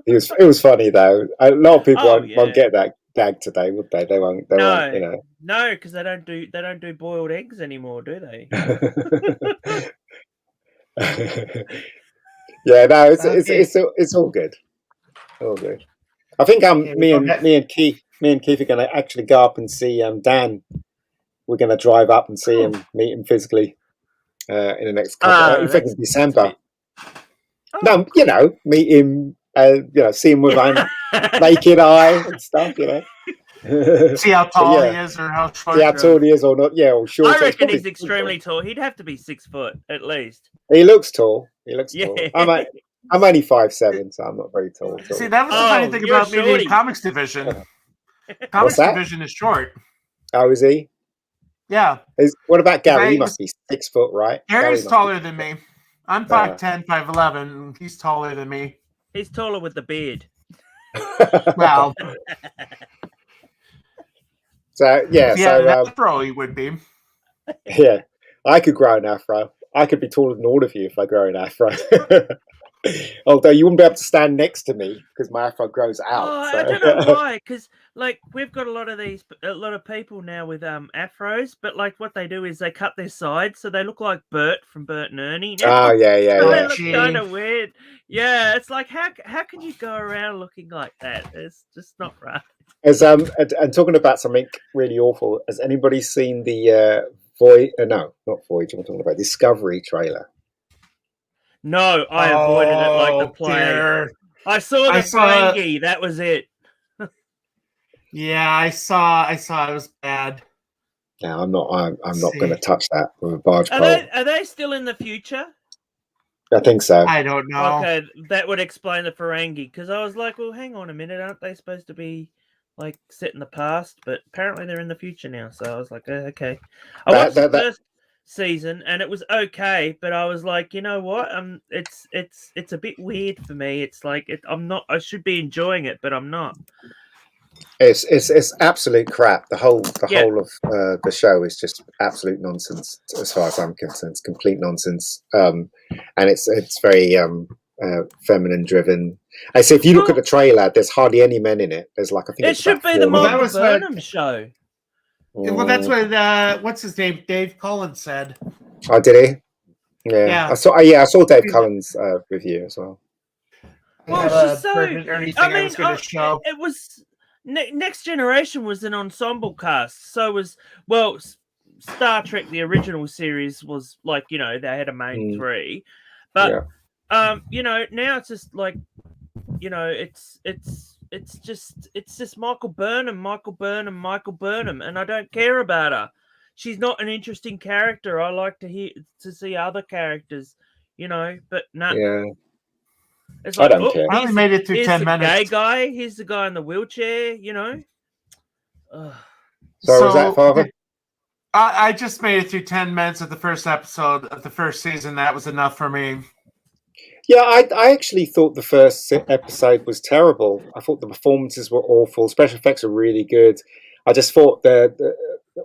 It was funny though. A lot of people won't get that gag today, would they? They won't. No, because they don't do boiled eggs anymore, do they? Yeah, no, it's all good. All good. I think me and Keith are going to actually go up and see Dan. We're going to drive up and see him, meet him physically in the next couple. In fact, in December. No, meet him. See him with our naked eye and stuff. See how tall he is, or how short. See how tall he is, or not. Yeah, or short. I reckon he's extremely tall. He'd have to be 6 foot at least. He looks tall. Tall. I'm only 5'7", so I'm not very tall. See, that was the funny thing about me in Comics Division. Comics Division is short. Oh, is he? Yeah. What about Gary? He must be 6 foot, right? Gary's taller than me. I'm 5'10", 5'11". He's taller than me. He's taller with the beard. Well. So afro he would be. Yeah, I could grow an afro. I could be taller than all of you if I grow an afro. Although you wouldn't be able to stand next to me because my afro grows out. I don't know why. Because like we've got a lot of people now with afros, but like what they do is they cut their sides so they look like Bert from Bert and Ernie now. Oh yeah, yeah, So they yeah. look kind of weird. Yeah, it's like how can you go around looking like that? It's just not right. As and talking about something really awful, has anybody seen the Void? No, not Voyage. I'm talking about Discovery trailer. No, I avoided it like the plague. Dear. I saw the Ferengi. That was it. Yeah, I saw it was bad. No, I'm not going to touch that with a barge pole. Are they still in the future? I think so. I don't know. Okay, that would explain the Ferengi, because I was like, well, hang on a minute, aren't they supposed to be like set in the past? But apparently they're in the future now. So I was like, okay. I watched the first season and it was okay, but I was like, you know what? It's a bit weird for me. It's like I should be enjoying it, but I'm not. It's absolute crap. The whole of the show is just absolute nonsense as far as I'm concerned. It's complete nonsense, and it's very feminine driven. I say if you look at the trailer, there's hardly any men in it. There's like I think it should be the Michael Burnham show. Well, that's what what's his name, Dave Collins said. Oh, did he? Yeah. I saw Dave Collins' review as well. Well, she's so. It was. Next Generation was an ensemble cast. So was Star Trek, the original series, was like, you know, they had a main three, but you know, now it's just like, you know, it's just Michael Burnham, and I don't care about her. She's not an interesting character. I like to see other characters, you know, but no. Yeah. It's like, I don't care. I only made it through 10 minutes. Gay guy. Here's the guy in the wheelchair. You know. So was that, Father? I just made it through 10 minutes of the first episode of the first season. That was enough for me. Yeah, I actually thought the first episode was terrible. I thought the performances were awful. Special effects were really good. I just thought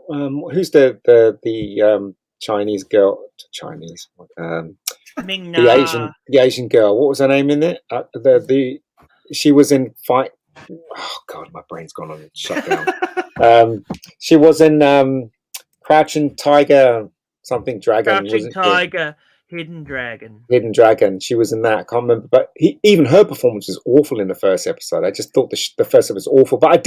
who's the Chinese girl? Chinese. The Asian girl. What was her name in it? She was in Fight. Oh God, my brain's gone on shutdown. She was in Crouching Tiger, something Dragon. Crouching Tiger, Hidden Dragon. Hidden Dragon. She was in that. I can't remember, but even her performance was awful in the first episode. I just thought the first episode was awful, but I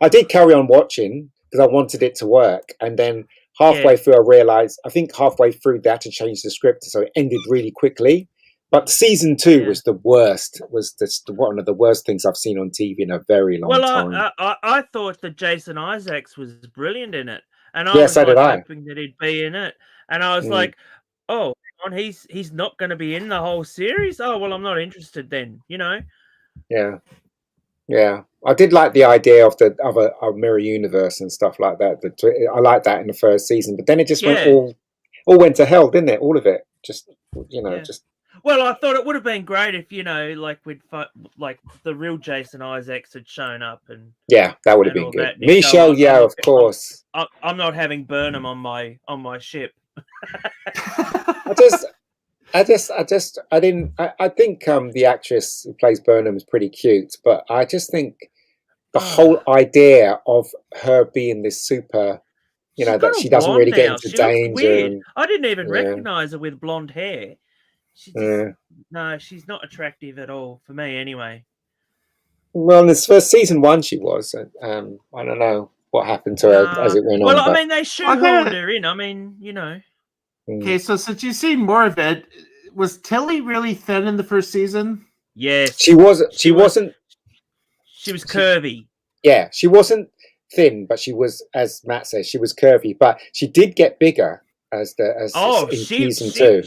did carry on watching because I wanted it to work, and then. Halfway through, I realised. I think halfway through, they had to change the script, so it ended really quickly. But season 2 was the worst. Was one of the worst things I've seen on TV in a very long time. Well, I thought that Jason Isaacs was brilliant in it, and I was hoping that he'd be in it. And I was like, "Oh, he's not going to be in the whole series. Oh, well, I'm not interested then." You know? Yeah. Yeah, I did like the idea of a mirror universe and stuff like that. I liked that in the first season, but then it just went all went to hell, didn't it? All of it, just just. Well, I thought it would have been great if like like the real Jason Isaacs had shown up and that would have been good. Michelle Yeoh, of course. I'm not having Burnham on my ship. I think the actress who plays Burnham is pretty cute, but I just think the whole idea of her being this super, that she doesn't really get into danger. I didn't even recognize her with blonde hair. No, she's not attractive at all for me, anyway. Well, in this first season 1, she was. I don't know what happened to her as it went on. Well, I mean, they shoehorned her in. I mean, Okay, so since you've seen more of it, was Tilly really thin in the first season? Yes. She wasn't. She was curvy. Yeah, she wasn't thin, but she was, as Matt says, she was curvy. But she did get bigger in season 2.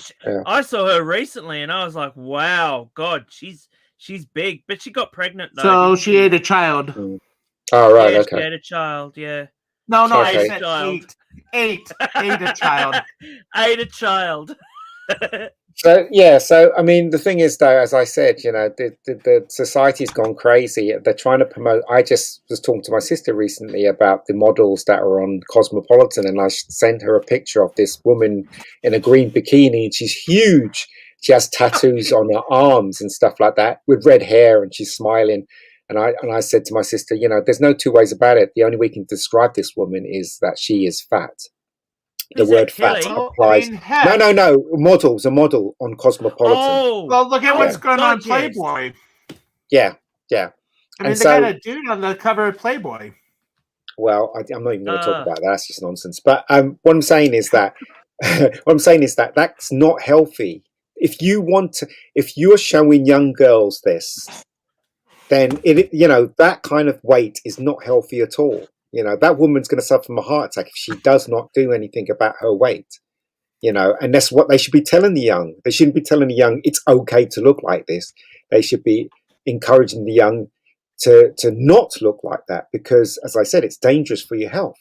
I saw her recently, and I was like, "Wow, God, she's big." But she got pregnant though. So she ate a child. Oh right, yeah, okay. She ate a child. Yeah. No, I said ate a child. Ate a child. So I mean, the thing is, though, as I said, the society's gone crazy. They're trying to promote. I just was talking to my sister recently about the models that are on Cosmopolitan, and I sent her a picture of this woman in a green bikini, and she's huge. She has tattoos on her arms and stuff like that with red hair, and she's smiling. And I said to my sister, you know, there's no two ways about it. The only way we can describe this woman is that she is fat. The Is that word fat Kelly? Well, applies. I mean, heck. No. Model's a model on Cosmopolitan. Oh, Well, look at what's going on God, Playboy. Yeah. I mean, And they so- got a dude on the cover of Playboy. Well, I'm not even going to talk about that. That's just nonsense. But what I'm saying is that that's not healthy. If you're showing young girls this, then that kind of weight is not healthy at all. You know, that woman's going to suffer from a heart attack if she does not do anything about her weight. You know, and that's what they should be telling the young. They shouldn't be telling the young it's okay to look like this. They should be encouraging the young to not look like that, because, as I said, it's dangerous for your health.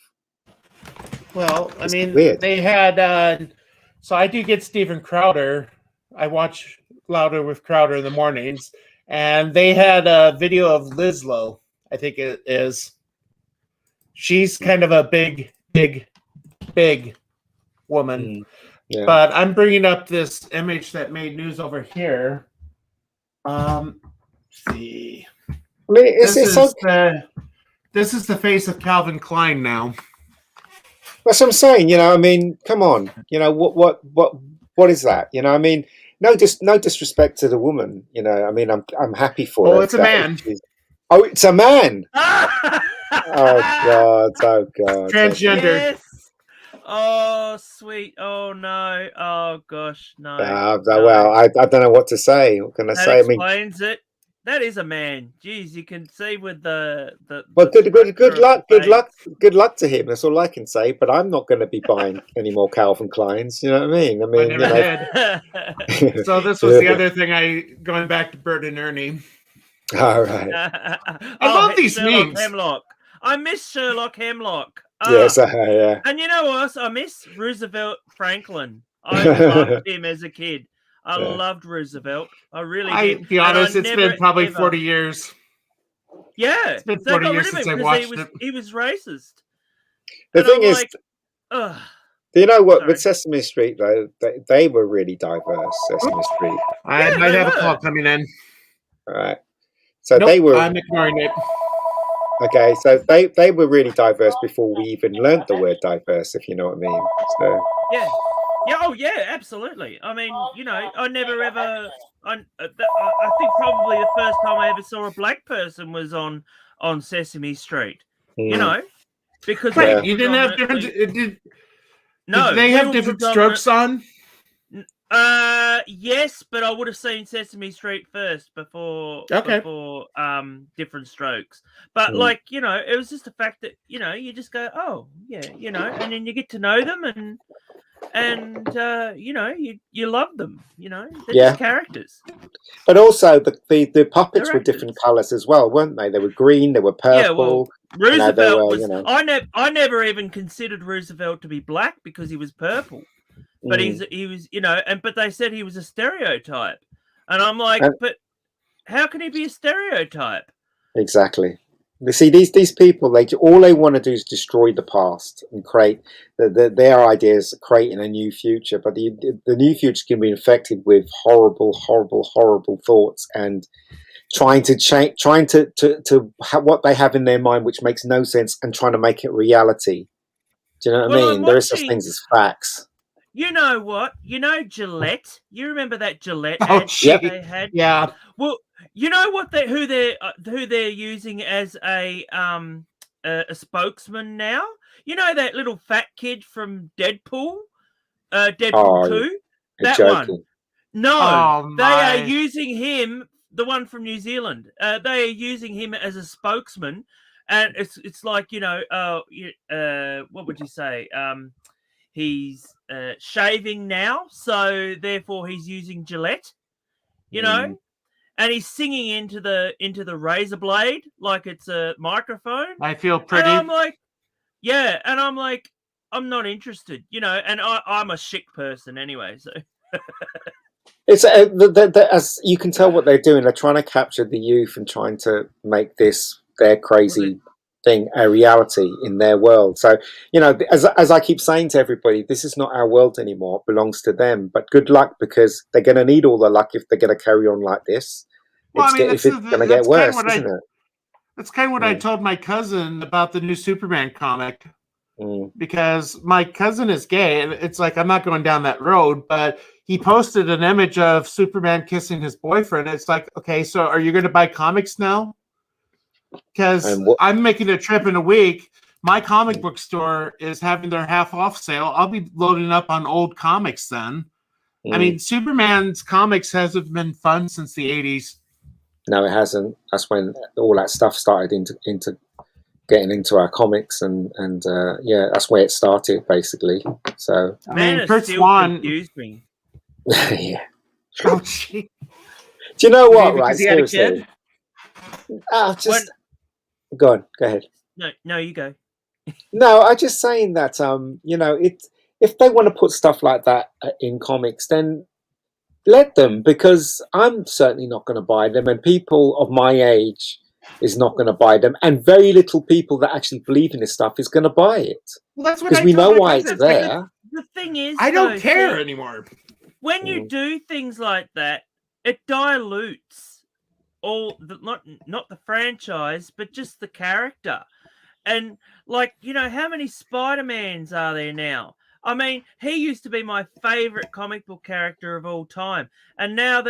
Well, I It's mean, weird. they had. So I do get Steven Crowder. I watch Louder with Crowder in the mornings, and they had a video of Liz Lowe. I think it is. She's kind of a big woman. Yeah. But I'm bringing up this image that made news over here. Let's see. I mean, it's This is the face of Calvin Klein now. that's what I'm saying. You know, I mean, come on. You know, what is that? You know, I mean, no disrespect to the woman. You know, I mean, I'm happy for her. Oh, it's a man. Oh, it's a man. Oh Oh God. Transgender. Yes. Oh sweet. Oh no. Oh gosh. No. No. Well, I don't know what to say. What can I That say? I mean, explains it. That is a man. Jeez, you can see with the. well, the structure good of luck, the face. good luck to him. That's all I can say. But I'm not going to be buying any more Calvin Kleins. You know what I mean? I I mean, never did. So this was the other thing. Going back to Bert and Ernie. All right. I love these Sherlock memes. Hemlock. I miss Sherlock Hemlock. Yes. Yeah. And you know what else? I miss Roosevelt Franklin. I loved him as a kid. I Yeah. loved Roosevelt. I really I did. be And honest, I it's never, been probably ever- 40 years. Yeah, It's been they 40 got years rid of since him I because watched it. he was racist. The And thing I'm is, like, ugh. do you know what? Sorry. With Sesame Street, though, they were really diverse. Sesame Street. I Yeah, might they have a were. call coming in. All right. So Nope, they were I'm ignoring it. okay. So they were really diverse before we even learned the word diverse, if you know what I mean. So Yeah. Yeah, oh yeah, absolutely. I mean, you know, I never ever. I think probably the first time I ever saw a black person was on Sesame Street. You know, because Wait, we Yeah. were you didn't have different. predominantly- Did they we have were different predominant- strokes on? Yes, but I would have seen Sesame Street first before different strokes. But like, you know, it was just the fact that, you know, you just go, oh yeah, you know, and then you get to know them and you know, you love them, you know, they're Yeah. just characters. but also the puppets They're were different actors. colours as well, weren't they? They were green, they were purple. Yeah, well, they Roosevelt were, was. you know. I never even considered Roosevelt to be black because he was purple. But he was, you know, but they said he was a stereotype, and I'm like, but how can he be a stereotype? Exactly. You see, these people, all they want to do is destroy the past and create their ideas, creating a new future. But the new future can be infected with horrible thoughts and trying to change, what they have in their mind, which makes no sense, and trying to make it reality. Do you know what I mean? There is such things as facts. You know what? You know Gillette. You remember that Gillette Oh, ad shit. they had? Yeah. Well, you know what? Who they're using as a spokesman now? You know that little fat kid from Deadpool, Deadpool 2. You're That joking. one. No, Oh, they are my. using him. The one from New Zealand. They are using him as a spokesman, and it's like, you know, what would you say? He's shaving now, so therefore he's using Gillette, you know, and he's singing into the razor blade like it's a microphone. I feel pretty. And I'm like, yeah, and I'm like, I'm not interested, you know, and I'm a chic person anyway, so. It's as you can tell what they're doing. They're trying to capture the youth and trying to make this their crazy thing a reality in their world. So, you know, as I keep saying to everybody, this is not our world anymore. It belongs to them. But good luck, because they're going to need all the luck if they're going to carry on like this. Well, I mean, it's going to get worse, isn't it? That's kind of what I told my cousin about the new Superman comic. Mm. Because my cousin is gay, and it's like I'm not going down that road, but he posted an image of Superman kissing his boyfriend. It's like, okay, so are you going to buy comics now? Because I'm making a trip in a week. My comic book store is having their half off sale. I'll be loading up on old comics then. I mean, Superman's comics hasn't been fun since the 80s. No, it hasn't. That's when all that stuff started into getting into our comics, and yeah, that's where it started basically. So I mean, Kurt Swan confused me. yeah. Oh, gee. Do you know what? Maybe Right, because he had a seriously. kid? Just go on. Go ahead. No, you go. No, I'm just saying that you know, if they want to put stuff like that in comics, then let them, because I'm certainly not going to buy them, and people of my age is not going to buy them, and very little people that actually believe in this stuff is going to buy it. Well, that's what because we know why it's there. The thing is, I don't care anymore. When you do things like that, it dilutes all the not the franchise, but just the character. And like, you know, how many Spider-Mans are there now? I mean, he used to be my favorite comic book character of all time, and now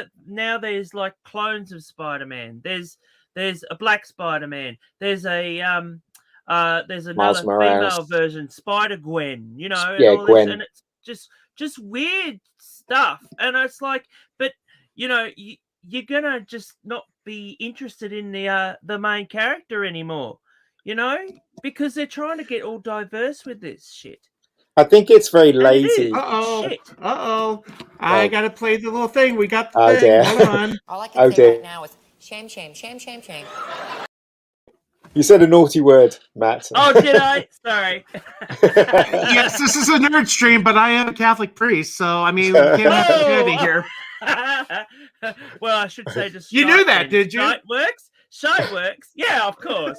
there's like clones of Spider-Man. There's a black Spider-Man. There's another female version, Spider-Gwen. You know, and all Gwen. this, and it's just weird stuff. And it's like, but you know, you're gonna just not be interested in the main character anymore. You know, because they're trying to get all diverse with this shit. I think it's very lazy. Uh-oh. I got to play the little thing. We got the thing. Dear. Hold on. All I can say right now is shame, shame, shame, shame, shame. You said a naughty word, Matt. Oh, did I? Sorry. Yes, this is a nerd stream, but I am a Catholic priest, so I mean, we can't have profanity here. Well, I should say just. You knew that, did you? Shite works. Shite works. Yeah, of course.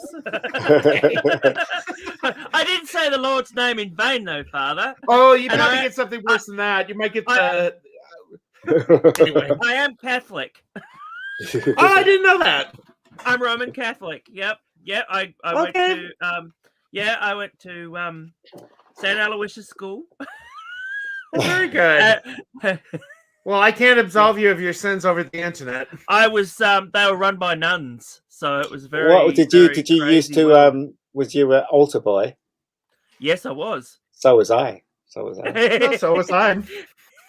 I didn't say the Lord's name in vain, though, Father. Oh, you probably get something worse than that. You might get the. Anyway, I am Catholic. Oh, I didn't know that. I'm Roman Catholic. Yep. I went to I went to St. Aloysius School. Very good. Well, I can't absolve you of your sins over the internet. I was they were run by nuns, so it was very. What did you used to was you an altar boy? Yes, I was. So was I. So was I.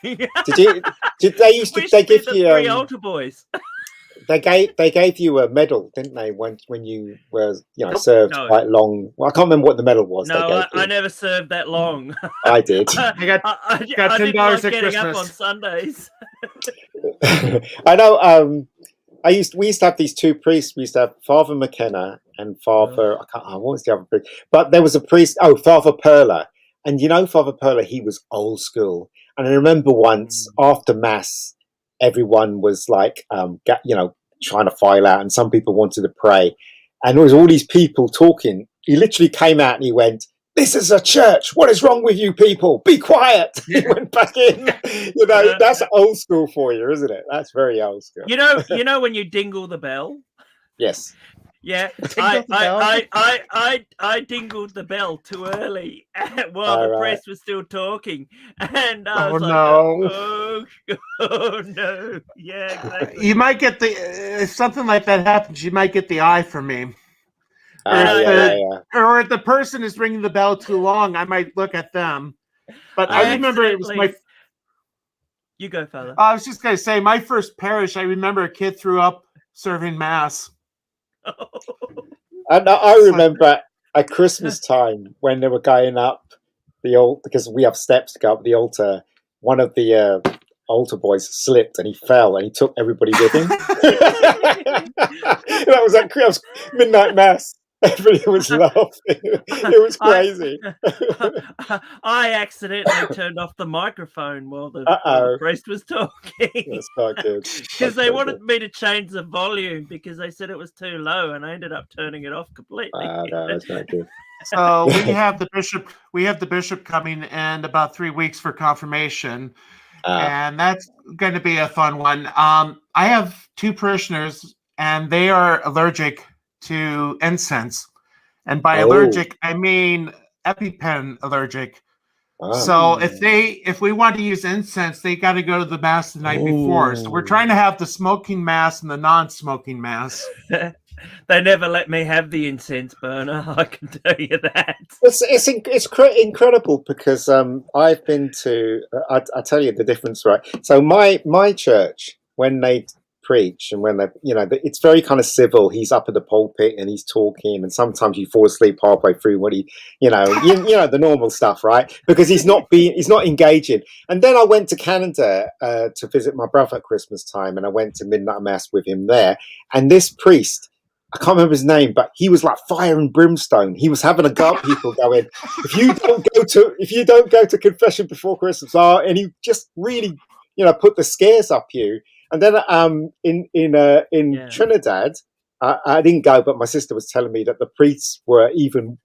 Did they used to they give you three altar boys? They gave you a medal, didn't they? When you were served quite long. Well, I can't remember what the medal was. No, I never served that long. I did. I got $10 like at getting Christmas up on Sundays. I know. We used to have these two priests. We used to have Father McKenna and Father. What was the other priest? But there was a priest. Oh, Father Perla. And Father Perla, he was old school. And I remember once after Mass, everyone was like, trying to file out, and some people wanted to pray, and there was all these people talking. He literally came out and he went, "This is a church. What is wrong with you people? Be quiet." He went back in. That's old school for you, isn't it? That's very old school. You know when you dingle the bell. Yes. Yeah, I dingled the bell too early while the priest was still talking, and I was oh no, yeah, exactly. You might get if something like that happens, you might get the eye from me. Or if the person is ringing the bell too long, I might look at them. But I remember it was my. You go, Father. I was just gonna say, my first parish. I remember a kid threw up serving mass. And I remember at Christmas time when they were going up the altar, because we have steps to go up the altar. One of the altar boys slipped and he fell and he took everybody with him. That was at midnight mass. Everybody was laughing. It was crazy. I accidentally turned off the microphone while the priest was talking. That's quite good. Because they wanted me to change the volume because they said it was too low, and I ended up turning it off completely. No, that's not good. So we have the bishop. We have the bishop coming in about 3 weeks for confirmation, and that's going to be a fun one. I have 2 parishioners, and they are allergic to incense, and by Oh. allergic I mean EpiPen allergic. Ah. So if we want to use incense, they got to go to the mass the night before. So we're trying to have the smoking mass and the non-smoking mass. They never let me have the incense burner. I can tell you that. It's incredible because I've been to. I tell you the difference, right? So my church, when they preach and when they, it's very kind of civil. He's up at the pulpit and he's talking, and sometimes you fall asleep halfway through what he, you know the normal stuff, right? Because he's not engaging. And then I went to Canada to visit my brother at Christmas time, and I went to midnight mass with him there. And this priest, I can't remember his name, but he was like fire and brimstone. He was having a go at people, going, "If you don't go to confession before Christmas," and he just really, put the scares up you. And then in Trinidad, I didn't go, but my sister was telling me that the priests were even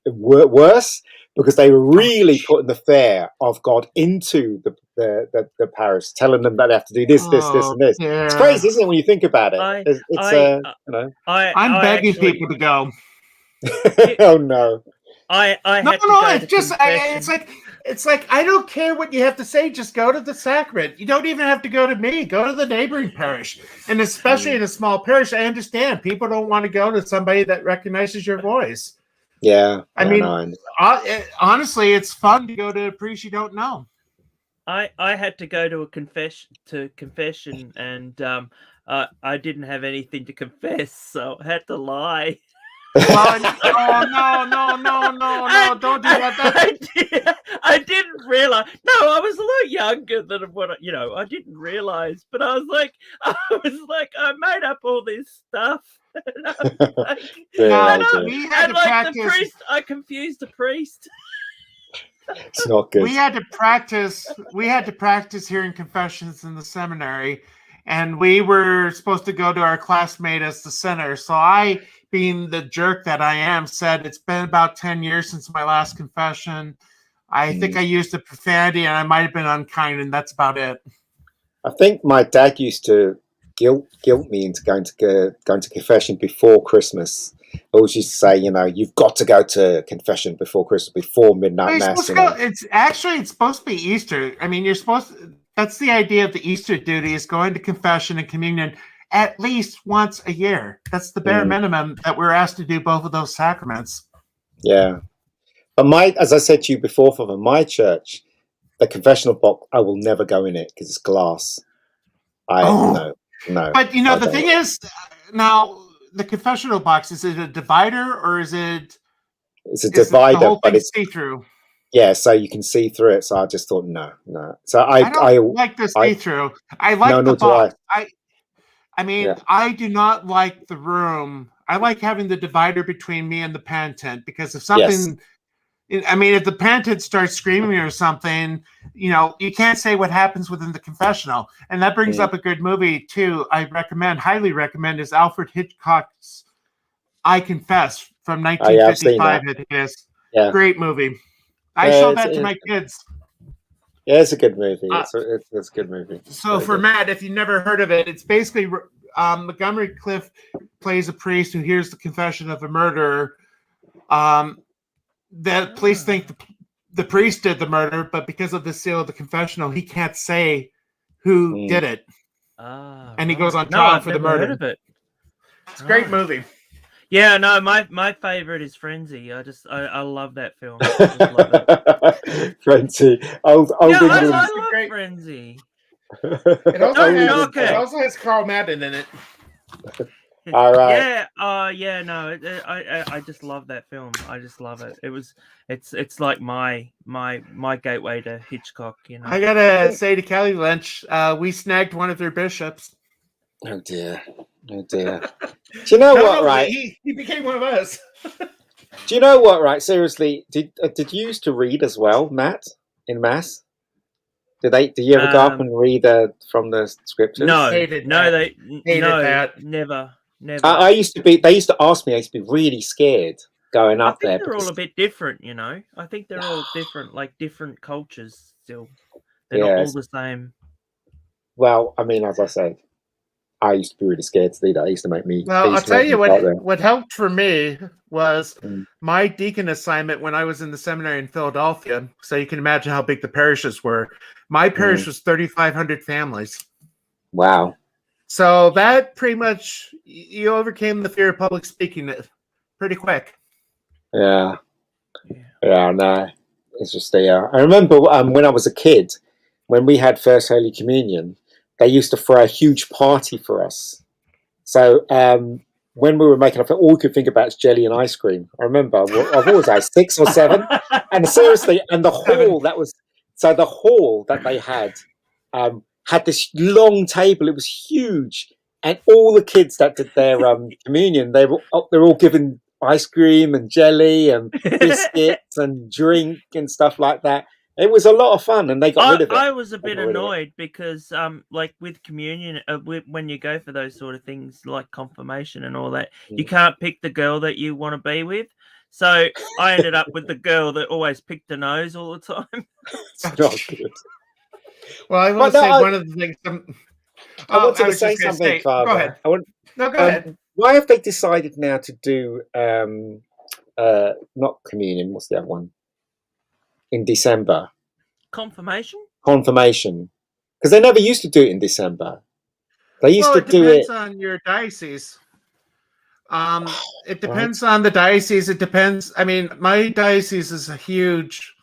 worse because they were really putting the fear of God into the parish, telling them that they have to do this, this, and this. Yeah. It's crazy, isn't it, when you think about it? I'm begging people to go. Oh no! It's like I don't care what you have to say. Just go to the sacrament. You don't even have to go to me. Go to the neighboring parish, and especially in a small parish, I understand people don't want to go to somebody that recognizes your voice. Yeah, I mean, honestly, it's fun to go to a priest you don't know. I had to go to a confession, and I didn't have anything to confess, so I had to lie. Well, no! Don't do that. I didn't realize. No, I was a lot younger than what I didn't realize. But I made up all this stuff. The priest. I confused the priest. It's not good. We had to practice hearing confessions in the seminary, and we were supposed to go to our classmate as the center. So I, being the jerk that I am, said it's been about 10 years since my last confession. I think I used a profanity and I might have been unkind, and that's about it. I think my dad used to guilt me into going to confession before Christmas. I always used to say, you've got to go to confession before Christmas, before midnight mass. It's supposed to be Easter. I mean, that's the idea of the Easter duty, is going to confession and communion at least once a year. That's the bare minimum that we're asked to do both of those sacraments. Yeah. But as I said to you before, for my church, the confessional box, I will never go in it because it's glass. No. But the thing is, now the confessional box, is it a divider or is it? It's a divider, but it's see-through. Yeah, so you can see through it. So I just thought, no. So I don't like the see-through. I like the box. I mean, I do not like the room. I like having the divider between me and the penitent, because if something, if the penitent starts screaming or something, you can't say what happens within the confessional. And that brings up a good movie too. I highly recommend, is Alfred Hitchcock's I Confess from 1955. It is great movie. I show that to my kids. Yeah, it's a good movie. It's a good movie. So for Matt, if you've never heard of it, it's basically Montgomery Clift plays a priest who hears the confession of a murderer. The police think the priest did the murder, but because of the seal of the confessional, he can't say who did it. And he goes on trial for the murder. Heard of it. It's a great movie. Yeah, no, my favorite is Frenzy. I love that film. I just love it. Frenzy. I love Frenzy. It also has Carl Madden in it. All right. Yeah. No, I just love that film. I just love it. It's like my gateway to Hitchcock. I gotta say to Kelly Lynch, we snagged one of their bishops. Oh dear. Do you know what? Right. He became one of us. Do you know what? Right. Seriously, did you used to read as well, Matt, in mass? Did you ever go up and read from the scriptures? No, never. I used to be. They used to ask me. I used to be really scared going up there. They're all a bit different, I think they're all different, like different cultures. Still, they're not all the same. Well, I mean, as I said, I used to be really scared to do that. It used to make me. Well, I'll tell you go there. what helped for me was Mm. my deacon assignment when I was in the seminary in Philadelphia. So you can imagine how big the parishes were. My parish was 3,500 families. Wow. So that pretty much, you overcame the fear of public speaking pretty quick. Yeah. Yeah, no. It's just I remember when I was a kid, when we had First Holy Communion, they used to throw a huge party for us. So when we were making up, all we could think about is jelly and ice cream. I remember, what was I, 6 or 7? And seriously, and the hall the hall that they had this long table. It was huge, and all the kids that did their communion, they were all given ice cream and jelly and biscuits and drink and stuff like that. It was a lot of fun, and they got rid of it. I was a bit annoyed because, like with communion, when you go for those sort of things like confirmation and all that, you can't pick the girl that you want to be with. So I ended up with the girl that always picked the nose all the time. It's not good. Well, I want to say one of the things. I wanted to say something, Father. Go ahead. Go ahead. Why have they decided now to do not communion? What's the other one? In December. Confirmation. Because they never used to do it in December. They used to do it. Depends on your diocese. It depends on the diocese. It depends. I mean, my diocese is a huge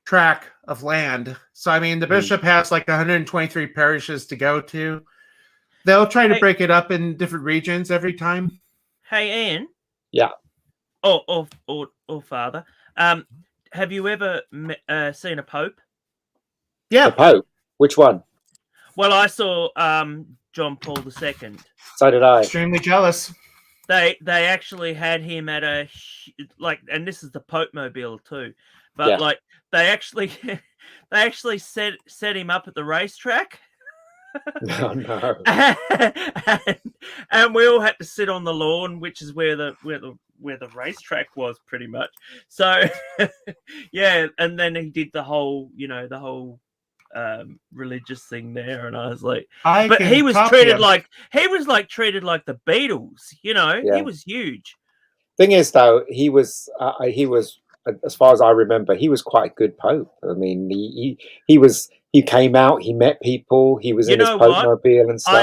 tract of land. So, I mean, the bishop has like 123 parishes to go to. They'll try to break it up in different regions every time. Hey, Ian. Yeah. Or Father. Have you ever seen a pope? Yeah. The Pope? Which one? Well, I saw John Paul II. So did I. Extremely jealous. They actually had him at a and this is the Pope Mobile too, but like they actually set him up at the racetrack. No. and we all had to sit on the lawn, which is where the racetrack was, pretty much. So yeah, and then he did the whole religious thing there, and I was like, but he was treated like the Beatles, He was huge. Thing is, though, he was as far as I remember, he was quite a good pope. I mean, he came out, he met people, he was in his Pope Mobile and stuff.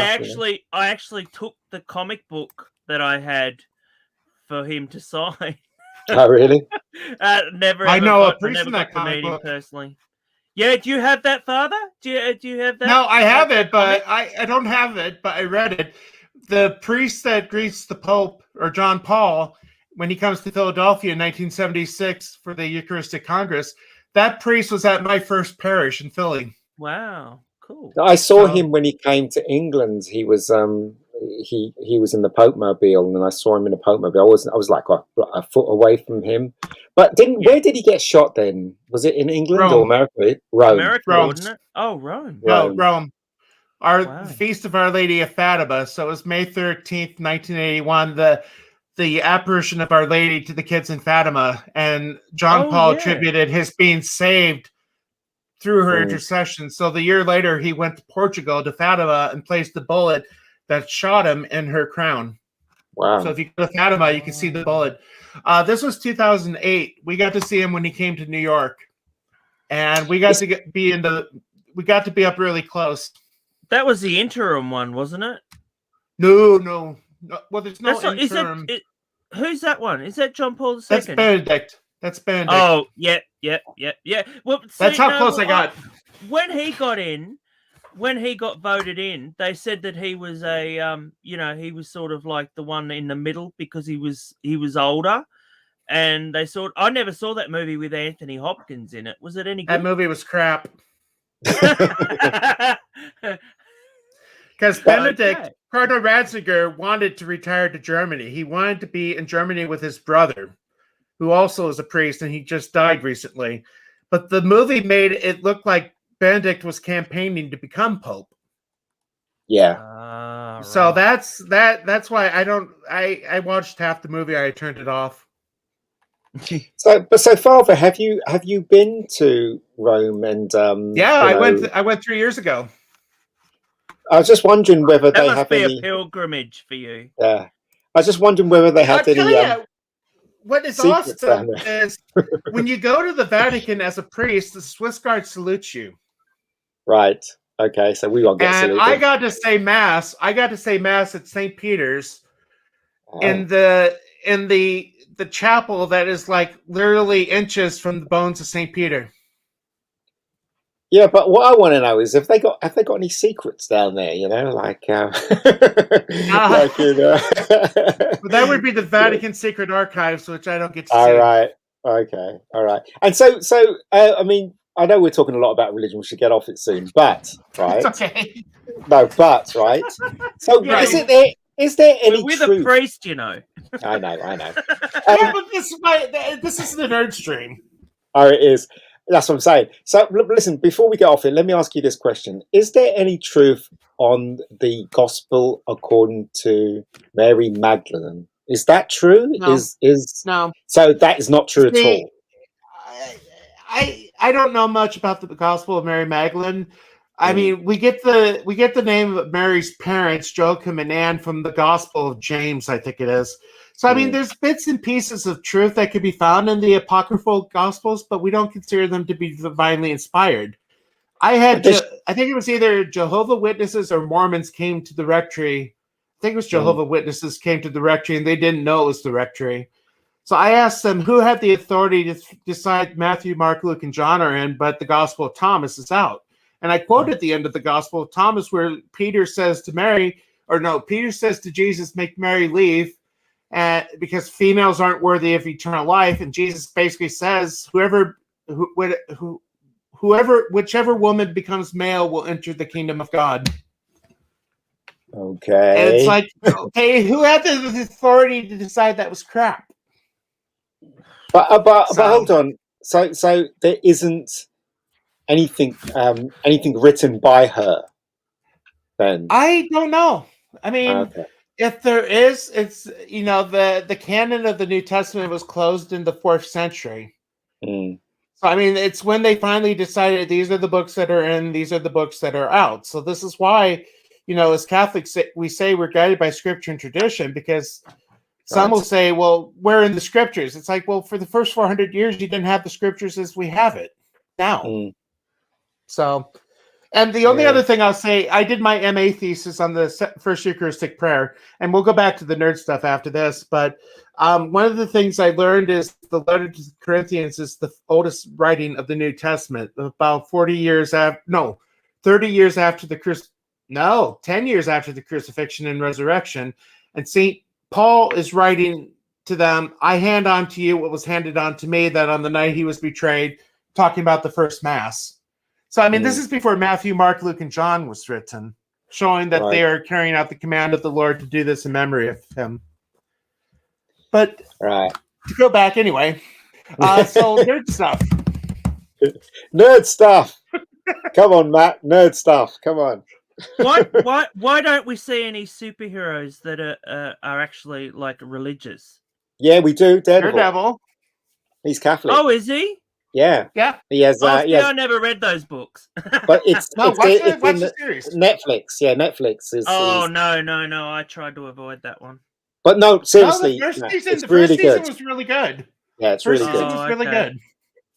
I actually took the comic book that I had for him to sign. Oh, really? Never. I know a priest in that comic book personally. Yeah, do you have that, Father? Do you have that? No, I have it, but I don't have it, but I read it. The priest that greets the Pope, or John Paul, when he comes to Philadelphia in 1976 for the Eucharistic Congress, that priest was at my first parish in Philly. Wow, cool. I saw him when he came to England. He was he was in the Pope Mobile, and I saw him in the Pope Mobile. I was like a foot away from him. But where did he get shot then? Was it in England or America? Rome. Wasn't it? Oh, Rome. No, Rome. The Feast of Our Lady of Fatima. So it was May 13th, 1981, the apparition of Our Lady to the kids in Fatima. And John Paul attributed his being saved through her intercession. So the year later, he went to Portugal, to Fatima, and placed the bullet that shot him in her crown. Wow. So if you go to Fatima, you can see the bullet. This was 2008. We got to see him when he came to New York. And we got to be up really close. That was the interim one, wasn't it? No. Well, there's no interim. Who's that one? Is that John Paul II? That's Benedict. Oh, yeah. Well, that's how close I got. When he got voted in, they said that he was he was sort of like the one in the middle because he was older. And I never saw that movie with Anthony Hopkins in it. Was it any good? That movie was crap. Because Benedict, Cardinal Ratzinger, wanted to retire to Germany. He wanted to be in Germany with his brother, who also is a priest, and he just died recently. But the movie made it look like Benedict was campaigning to become Pope. Yeah. So that's why I watched half the movie, I turned it off. So Father, have you been to Rome and I went 3 years ago. I was just wondering whether That they must have be any. a pilgrimage for you. Yeah, I was just wondering whether they I'll had tell any you, what is secrets down awesome there. is when you go to the Vatican as a priest, the Swiss Guard salutes you. Right. Okay. So we won't get And saluted. I got to say mass. I got to say mass at St. Peter's Oh. in the chapel that is like literally inches from the bones of St. Peter. Yeah, but what I want to know is have they got any secrets down there? You know, like like you know. But that would be the Vatican Secret Archives, which I don't get to All see. right. Okay. All right. And so I mean, I know we're talking a lot about religion. We should get off it soon. But right. It's okay. No, but right. So Yeah. is there any We're the truth? priest, you know. I know. Yeah, but this is the nerd stream. Oh, it is. That's what I'm saying. So, listen, before we get off it, let me ask you this question. Is there any truth on the gospel according to Mary Magdalene? Is that true? No. Is No. So that is not true at See, all. I don't know much about the Gospel of Mary Magdalene. I mean, we get the name of Mary's parents, Joachim and Anne, from the Gospel of James, I think it is. So I mean, there's bits and pieces of truth that could be found in the apocryphal Gospels, but we don't consider them to be divinely inspired. I think it was either Jehovah Witnesses or Mormons came to the rectory. I think it was Jehovah Witnesses came to the rectory, and they didn't know it was the rectory. So I asked them who had the authority to decide Matthew, Mark, Luke, and John are in, but the Gospel of Thomas is out. And I quoted the end of the Gospel of Thomas where Peter says to Jesus, make Mary leave because females aren't worthy of eternal life. And Jesus basically says, whichever woman becomes male will enter the kingdom of God. Okay. And it's like, okay, who had the authority to decide that was crap? But hold on. So there isn't anything written by her then? I don't know. I mean, Okay. if there is, it's the canon of the New Testament was closed in the 4th century. So I mean, it's when they finally decided these are the books that are in, these are the books that are out. So this is why, as Catholics, we say we're guided by Scripture and tradition, because some will say, well, where in the Scriptures? It's like, well, for the first 400 years, you didn't have the Scriptures as we have it now. So, and the only other thing I'll say, I did my MA thesis on the First Eucharistic Prayer, and we'll go back to the nerd stuff after this. But one of the things I learned is the letter to the Corinthians is the oldest writing of the New Testament, about 30 years after the 10 years after the crucifixion and resurrection. And St. Paul is writing to them, I hand on to you what was handed on to me, that on the night he was betrayed, talking about the first Mass. So, I mean, this is before Matthew, Mark, Luke, and John was written, showing that they are carrying out the command of the Lord to do this in memory of him. But to go back anyway, so nerd stuff. Nerd stuff. Come on, Matt. Nerd stuff. Come on. Why don't we see any superheroes that are actually like religious? Yeah, we do. Daredevil. He's Catholic. Oh, is he? Yeah. He has. I never read those books. But watch the series. Netflix. Yeah, Netflix is. Oh no! I tried to avoid that one. But no, seriously, the first it's season was really good. Yeah, it's really good. Was really good.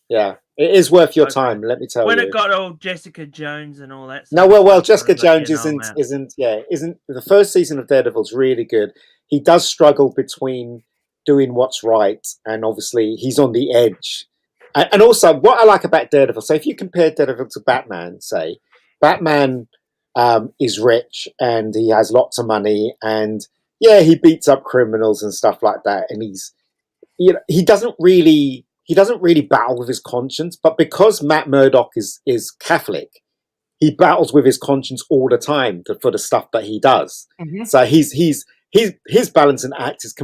Yeah, it is worth your time. Let me tell you. When it got all Jessica Jones and all that. No, well, Jessica Jones isn't the first season of Daredevil's really good. He does struggle between doing what's right, and obviously he's on the edge. And also, what I like about Daredevil, so if you compare Daredevil to Batman, say, Batman is rich and he has lots of money, and he beats up criminals and stuff like that, and he doesn't really battle with his conscience. But because Matt Murdock is Catholic, he battles with his conscience all the time for the stuff that he does. Mm-hmm. So his balancing act is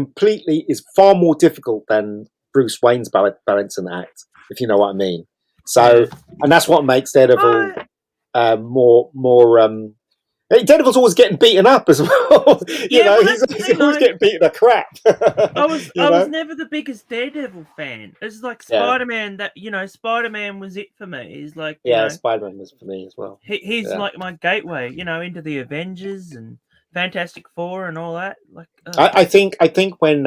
far more difficult than Bruce Wayne's balancing act, if you know what I mean. So, and that's what makes Daredevil more Daredevil's always getting beaten up as well. that's the he's thing, always getting beaten to crap. I was never the biggest Daredevil fan. It's like Yeah. Spider-Man. That Spider-Man was it for me. He's like Spider-Man was for me as well. He's like my gateway, into the Avengers and Fantastic Four and all that. Like, I think when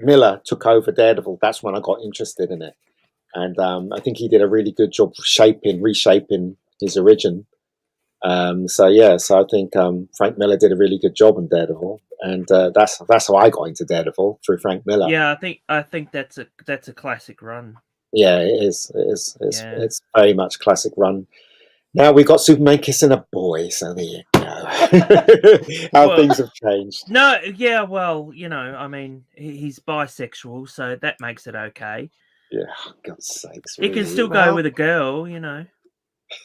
Miller took over Daredevil, that's when I got interested in it, and I think he did a really good job reshaping his origin. So I think Frank Miller did a really good job in Daredevil, and that's how I got into Daredevil, through Frank Miller. Yeah, I think that's a classic run. Yeah, it is. It's very much classic run. Now we've got Superman kissing a boy, so there you go. How things have changed. No, yeah, well, I mean, he's bisexual, so that makes it okay. Yeah, God's sakes. He can still go with a girl,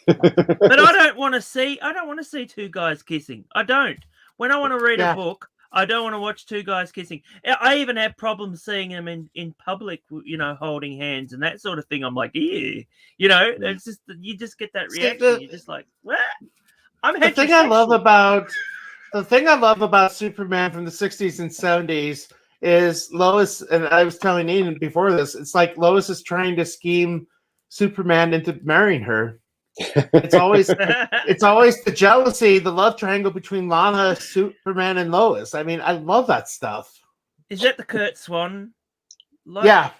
But I don't want to see two guys kissing. I don't. When I want to read a book, I don't want to watch two guys kissing. I even have problems seeing them in public, holding hands and that sort of thing. I'm like, ew. It's just, you just get that reaction. You're just like, what? The thing I love about Superman from the 60s and 70s is Lois, and I was telling Ian before this, it's like Lois is trying to scheme Superman into marrying her. It's always the jealousy, the love triangle between Lana, Superman, and Lois. I mean, I love that stuff. Is that the Kurt Swan? Yeah.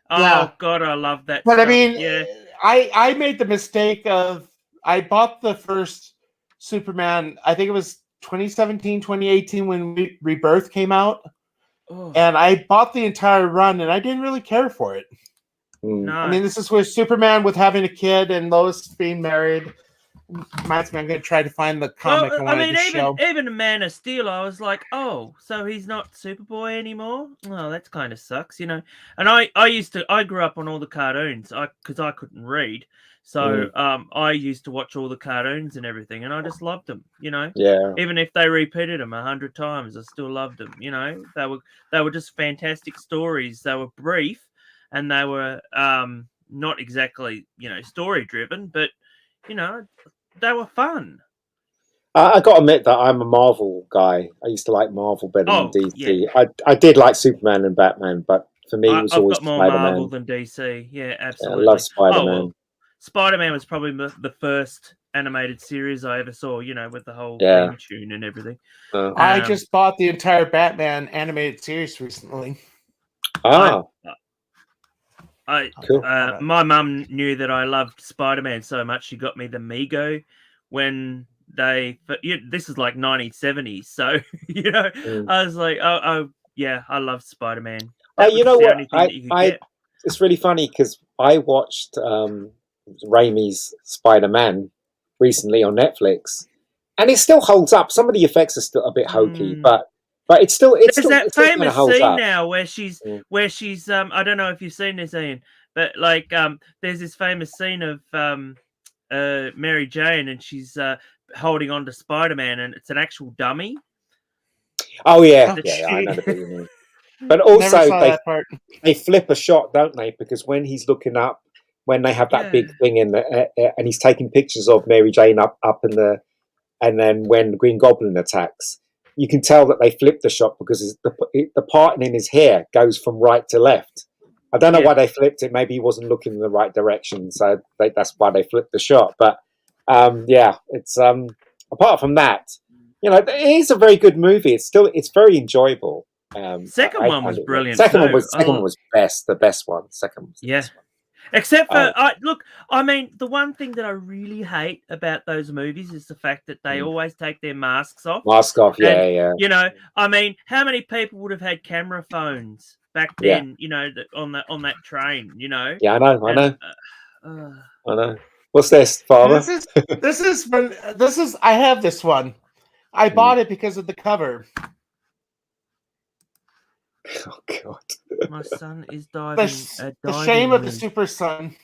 Oh God, I love that. But stuff. I mean, I made the mistake of, I bought the first Superman, I think it was 2017, 2018 when Rebirth came out. Oh. And I bought the entire run and I didn't really care for it. No. I mean, this is where Superman with having a kid and Lois being married. Reminds me, I'm going to try to find the comic. Well, I mean, even Man of Steel, I was like, oh, so he's not Superboy anymore? Oh, that kind of sucks, And I grew up on all the cartoons because I couldn't read. So I used to watch all the cartoons and everything, and I just loved them, Yeah. Even if they repeated them 100 times, I still loved them, They were just fantastic stories. They were brief. And they were not exactly, story driven, but, they were fun. I got to admit that I'm a Marvel guy. I used to like Marvel better than DC. Yeah. I did like Superman and Batman, but for me, it was always got more Spider-Man. Marvel than DC. Yeah, absolutely. I love Spider-Man. Well, Spider-Man was probably the first animated series I ever saw, with the whole theme tune and everything. I just bought the entire Batman animated series recently. Cool. My mum knew that I loved Spider-Man so much, she got me the Mego when this is like 1970s, so I was like, oh yeah, I love Spider-Man. You know what? It's really funny because I watched Raimi's Spider-Man recently on Netflix, and it still holds up. Some of the effects are still a bit hokey, but it's still. There's still, that famous scene up. now where she's I don't know if you've seen this, Ian, but like there's this famous scene of Mary Jane and she's holding on to Spider-Man and it's an actual dummy. Oh yeah, I know the bit you mean. But also they flip a shot, don't they? Because when he's looking up, when they have that big thing in the and he's taking pictures of Mary Jane up in the, and then when Green Goblin attacks, you can tell that they flipped the shot because the parting in his hair goes from right to left. I don't know why they flipped it. Maybe he wasn't looking in the right direction, so that's why they flipped the shot. But it's apart from that, it is a very good movie. It's very enjoyable. Second one was brilliant. Second one was best. The best one. Second one was the best one. Except for look, I mean, the one thing that I really hate about those movies is the fact that they always take their masks off. Yeah. I mean, how many people would have had camera phones back then? On that train. Yeah, I know. I know. What's this, Father? This is. I have this one. I bought it because of the cover. Oh God! My son is diving. The shame of the super son.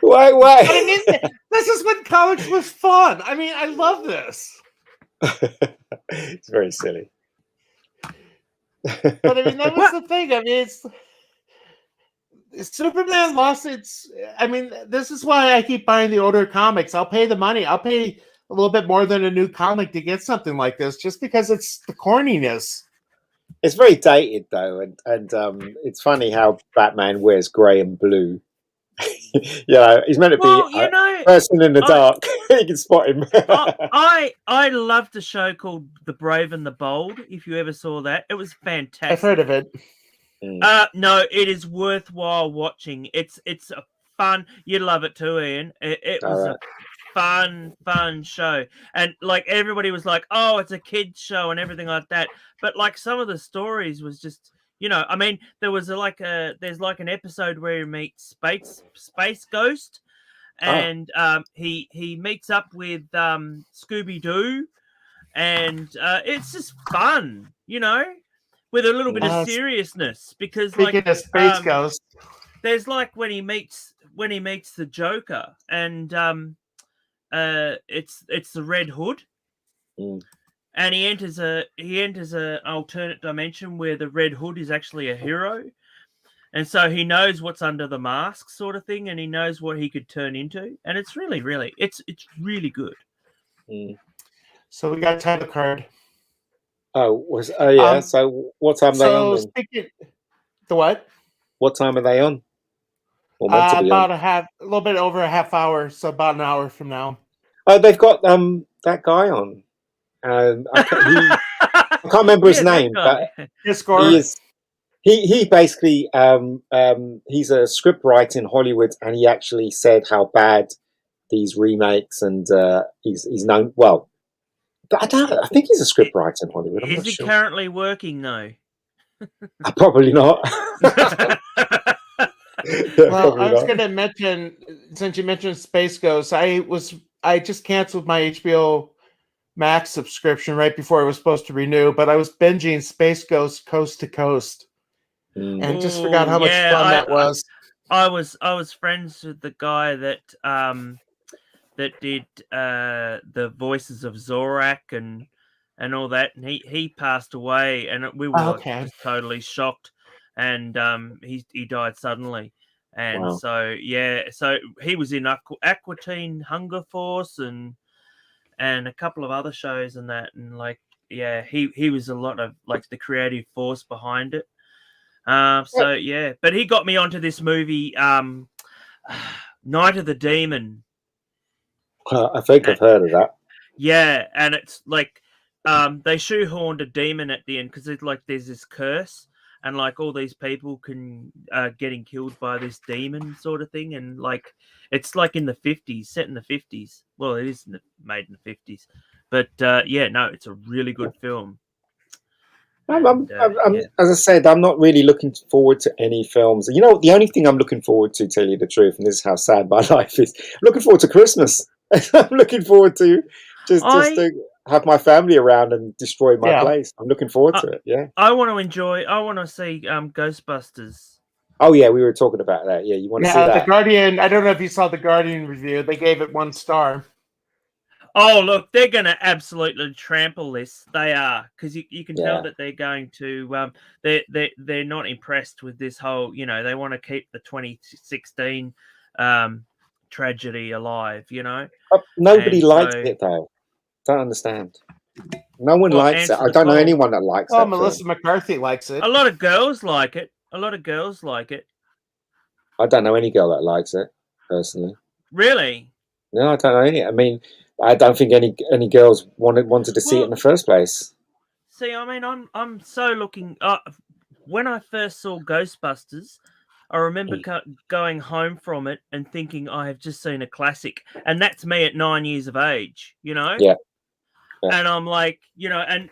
Why? This is when comics was fun. I mean, I love this. It's very silly. But I mean, that was the thing. I mean, Superman lost its. I mean, this is why I keep buying the older comics. I'll pay the money. I'll pay a little bit more than a new comic to get something like this, just because it's the corniness. It's very dated though, and it's funny how Batman wears grey and blue. He's meant to be Well, a person in the dark. You can spot him. I loved a show called The Brave and the Bold. If you ever saw that, it was fantastic. I've heard of it. No, it is worthwhile watching. It's a fun. You love it too, Ian. It was a fun show, and like everybody was like, "Oh, it's a kids show" and everything like that. But like some of the stories was just, I mean, there's like an episode where he meets Space Ghost, and he meets up with Scooby Doo, and it's just fun, with a little bit of seriousness, because speaking of Space Ghost, there's like when he meets the Joker, and it's the Red Hood, and he enters a alternate dimension where the Red Hood is actually a hero, and so he knows what's under the mask, sort of thing, and he knows what he could turn into, and it's really it's really good. So we got a title card. So what time are they on? The what? What time are they on? About a little bit over a half hour, so about an hour from now. Oh, they've got that guy on. I can't remember his name, but he basically he's a scriptwriter in Hollywood, and he actually said how bad these remakes, and he's known well. But I think he's a scriptwriter in Hollywood. Is he currently working though? Probably not. Well, I was going to mention, since you mentioned Space Ghost, I just canceled my HBO Max subscription right before I was supposed to renew, but I was binging Space Ghost Coast to Coast, and just forgot how much fun that was. I was friends with the guy that did the voices of Zorak and all that, and he passed away, and we were just totally shocked, and he died suddenly, and so he was in Aqua Teen Hunger Force and a couple of other shows and that, and he was a lot of like the creative force behind it. But he got me onto this movie, Night of the Demon. I think I've heard of that. Yeah, and it's like they shoehorned a demon at the end because there's this curse, and like all these people getting killed by this demon sort of thing, and like it's like in the 50s, set in the 50s. Well, it is made in the 50s, but it's a really good film. As I said, I'm not really looking forward to any films. The only thing I'm looking forward to, tell you the truth, and this is how sad my life is, I'm looking forward to Christmas. I'm looking forward to just to have my family around and destroy my place. I'm looking forward to it. Yeah, I want to see Ghostbusters. Oh yeah, we were talking about that. Yeah, you want to see that? The Guardian. I don't know if you saw the Guardian review. They gave it 1 star. Oh look, they're going to absolutely trample this. They are, because you can tell that they're going to. They're not impressed with this whole. They want to keep the 2016 tragedy alive. Nobody liked it though. Don't understand. No one likes it. I don't know anyone that likes it. Melissa McCarthy likes it. A lot of girls like it. I don't know any girl that likes it personally. Really? No, I don't know any. I mean, I don't think any girls wanted to see it in the first place. See, I mean, I'm so looking. When I first saw Ghostbusters, I remember going home from it and thinking I have just seen a classic, and that's me at 9 years of age. Yeah. And I'm like, and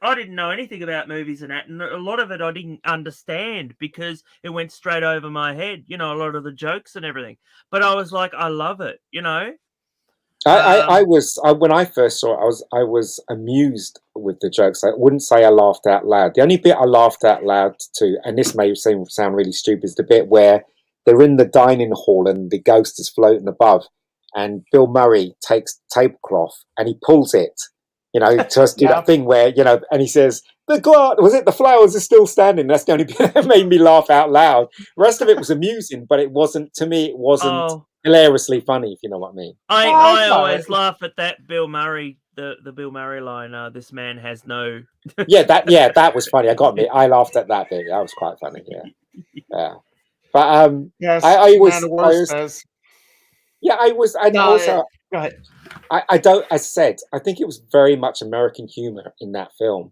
I didn't know anything about movies and that, and a lot of it I didn't understand because it went straight over my head. A lot of the jokes and everything. But I was like, I love it. I was when I first saw it, I was amused with the jokes. I wouldn't say I laughed out loud. The only bit I laughed out loud to, and this may sound really stupid, is the bit where they're in the dining hall and the ghost is floating above, and Bill Murray takes tablecloth and he pulls it. He tries to do that thing where and he says, the flowers are still standing. That's the only bit that made me laugh out loud. The rest of it was amusing, but it wasn't, to me, it wasn't Oh, hilariously funny, if you know what I mean. I I got always it. laugh at that Bill Murray, the Bill Murray line. This man has no. That was funny. I got me. I laughed at that bit. That was quite funny. Yeah. But Yes, I Man of I War always, says. and No, also go ahead. I don't. As I said, I think it was very much American humor in that film,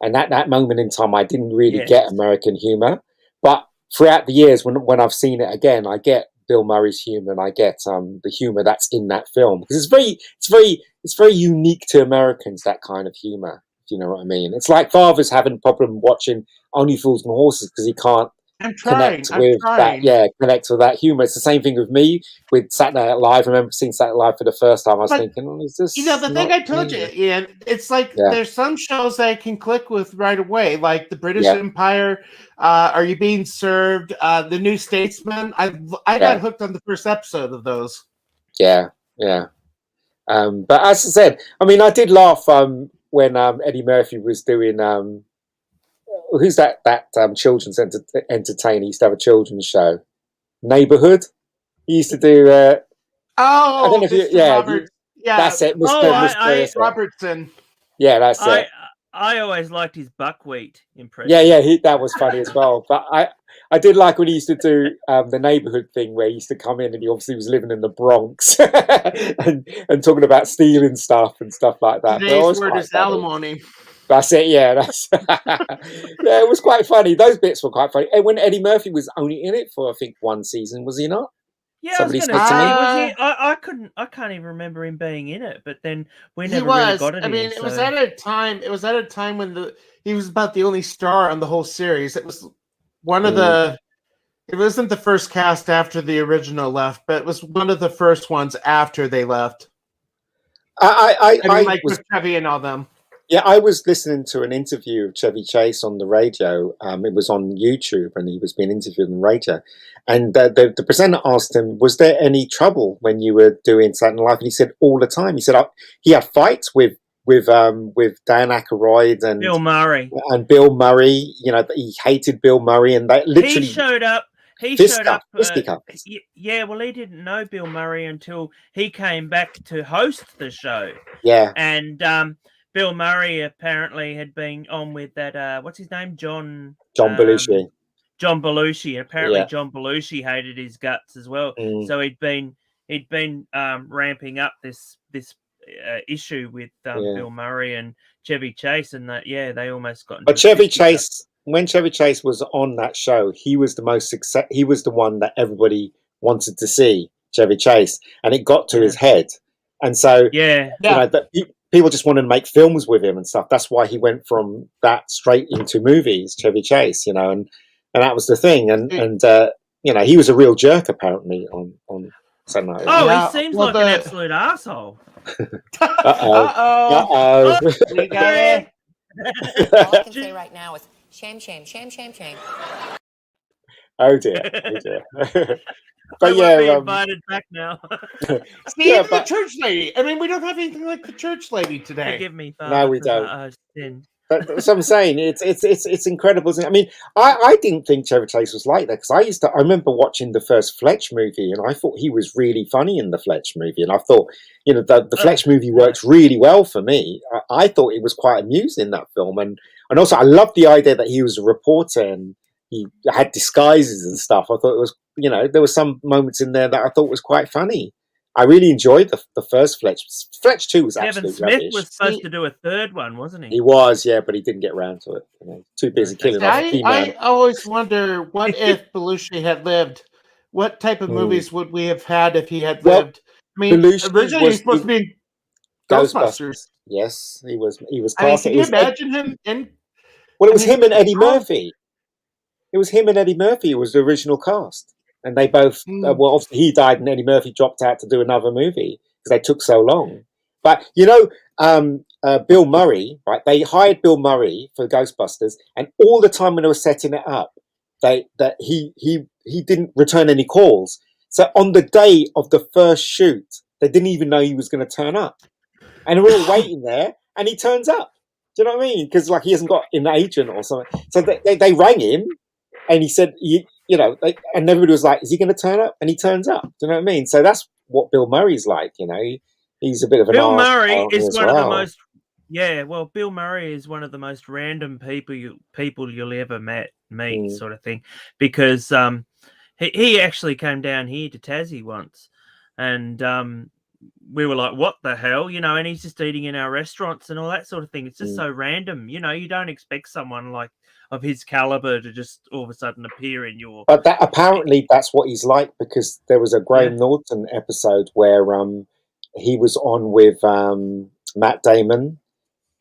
and at that moment in time, I didn't really Yes. get American humor. But throughout the years, when I've seen it again, I get Bill Murray's humor, and I get the humor that's in that film, because it's very unique to Americans, that kind of humor. If you know what I mean? It's like fathers having a problem watching Only Fools and Horses because he can't I'm trying. connect with that humor. It's the same thing with me with Saturday Night Live. I remember seeing Saturday Night Live for the first time. I was But, thinking, oh, is this the thing not I told you, me? Ian, it's like Yeah. there's some shows that I can click with right away, like the British Yeah. Empire. Are You Being Served? The New Statesman. I Yeah. got hooked on the first episode of those. Yeah. But as I said, I mean, I did laugh when Eddie Murphy was doing who's that children's entertainer? He used to have a children's show, Neighborhood. He used to do. I don't know if you. Mr. Yeah, Robert, that's it, Mr. Oh, Mr. Robertson. Yeah, that's it. I always liked his buckwheat impression. Yeah, that was funny as well. But I did like when he used to do the Neighborhood thing, where he used to come in and he obviously was living in the Bronx and talking about stealing stuff and stuff like that. Today's word is alimony. That's it. Yeah, yeah. It was quite funny. Those bits were quite funny. And when Eddie Murphy was only in it for, I think, one season, was he not? Yeah, Somebody I was going to said say, to me- I can't even remember him being in it. But then we He never really was. got it. I mean, it was at a time. It was at a time when he was about the only star on the whole series. It was one of the. It wasn't the first cast after the original left, but it was one of the first ones after they left. I like was. with Chevy and all them. Yeah, I was listening to an interview of Chevy Chase on the radio. It was on YouTube, and he was being interviewed on the radio. And the presenter asked him, "Was there any trouble when you were doing Saturday Night Live?" And he said, "All the time." He said, "He had fights with Dan Aykroyd and Bill Murray. And Bill Murray. You know, he hated Bill Murray, and they literally He showed up. fisticuffs. Yeah, well, he didn't know Bill Murray until he came back to host the show. Yeah, and Bill Murray apparently had been on with that. What's his name? John Belushi. John Belushi. Apparently, Yeah. John Belushi hated his guts as well. Mm. So he'd been ramping up this issue with Bill Murray and Chevy Chase, and that they almost got. But Chevy Chase, when Chevy Chase was on that show, he was the most success. He was the one that everybody wanted to see, Chevy Chase, and it got to his head. And so, you know, that people just wanted to make films with him and stuff. That's why he went from that straight into movies, Chevy Chase. You know, and that was the thing. And you know, he was a real jerk apparently on Saturday Night Live. Oh, he seems like an absolute asshole. Uh-oh. We got it. All I can say right now is shame, shame, shame, shame, shame. Oh dear. But I won't be invited back now. See, even the church lady. I mean, we don't have anything like the church lady today. Forgive me, No, Father, we for don't. my sin. But that's what I'm saying. It's incredible. Isn't it? I mean, I didn't think Chevy Chase was like that, because I remember watching the first Fletch movie, and I thought he was really funny in the Fletch movie, and I thought, you know, the Fletch movie worked really well for me. I thought it was quite amusing, that film, and also I loved the idea that he was a reporter and he had disguises and stuff. I thought it was, you know, there were some moments in there that I thought was quite funny. I really enjoyed the first Fletch. Fletch 2 was Kevin absolute Smith rubbish. was supposed to do a third one, wasn't he? He was, yeah, but he didn't get around to it. You know, too busy killing off He-Man. I always wonder, what if Belushi had lived? What type of movies would we have had if he had lived? I mean, Belushi originally he was supposed to be in Ghostbusters. Yes, he was. He was. I mean, cast. can It you was imagine him in? Well, it was him and Eddie Murphy. It was him and Eddie Murphy who was the original cast, and they both. Well, obviously he died, and Eddie Murphy dropped out to do another movie because they took so long. But you know, Bill Murray, right? They hired Bill Murray for Ghostbusters, and all the time when they were setting it up, he didn't return any calls. So on the day of the first shoot, they didn't even know he was going to turn up, and we're all waiting there, and he turns up. Do you know what I mean? Because like he hasn't got an agent or something. So they rang him, and he said, and everybody was like, "Is he going to turn up?" And he turns up. Do you know what I mean? So that's what Bill Murray's like. He's a bit of an Bill arse Murray is as one of the well. most. Yeah, well, Bill Murray is one of the most random people you'll ever meet, sort of thing, because he actually came down here to Tassie once, and we were like, "What the hell?" And he's just eating in our restaurants and all that sort of thing. It's just so random, you don't expect someone like of his caliber to just all of a sudden appear in your. But apparently that's what he's like, because there was a Graham Norton episode where he was on with Matt Damon.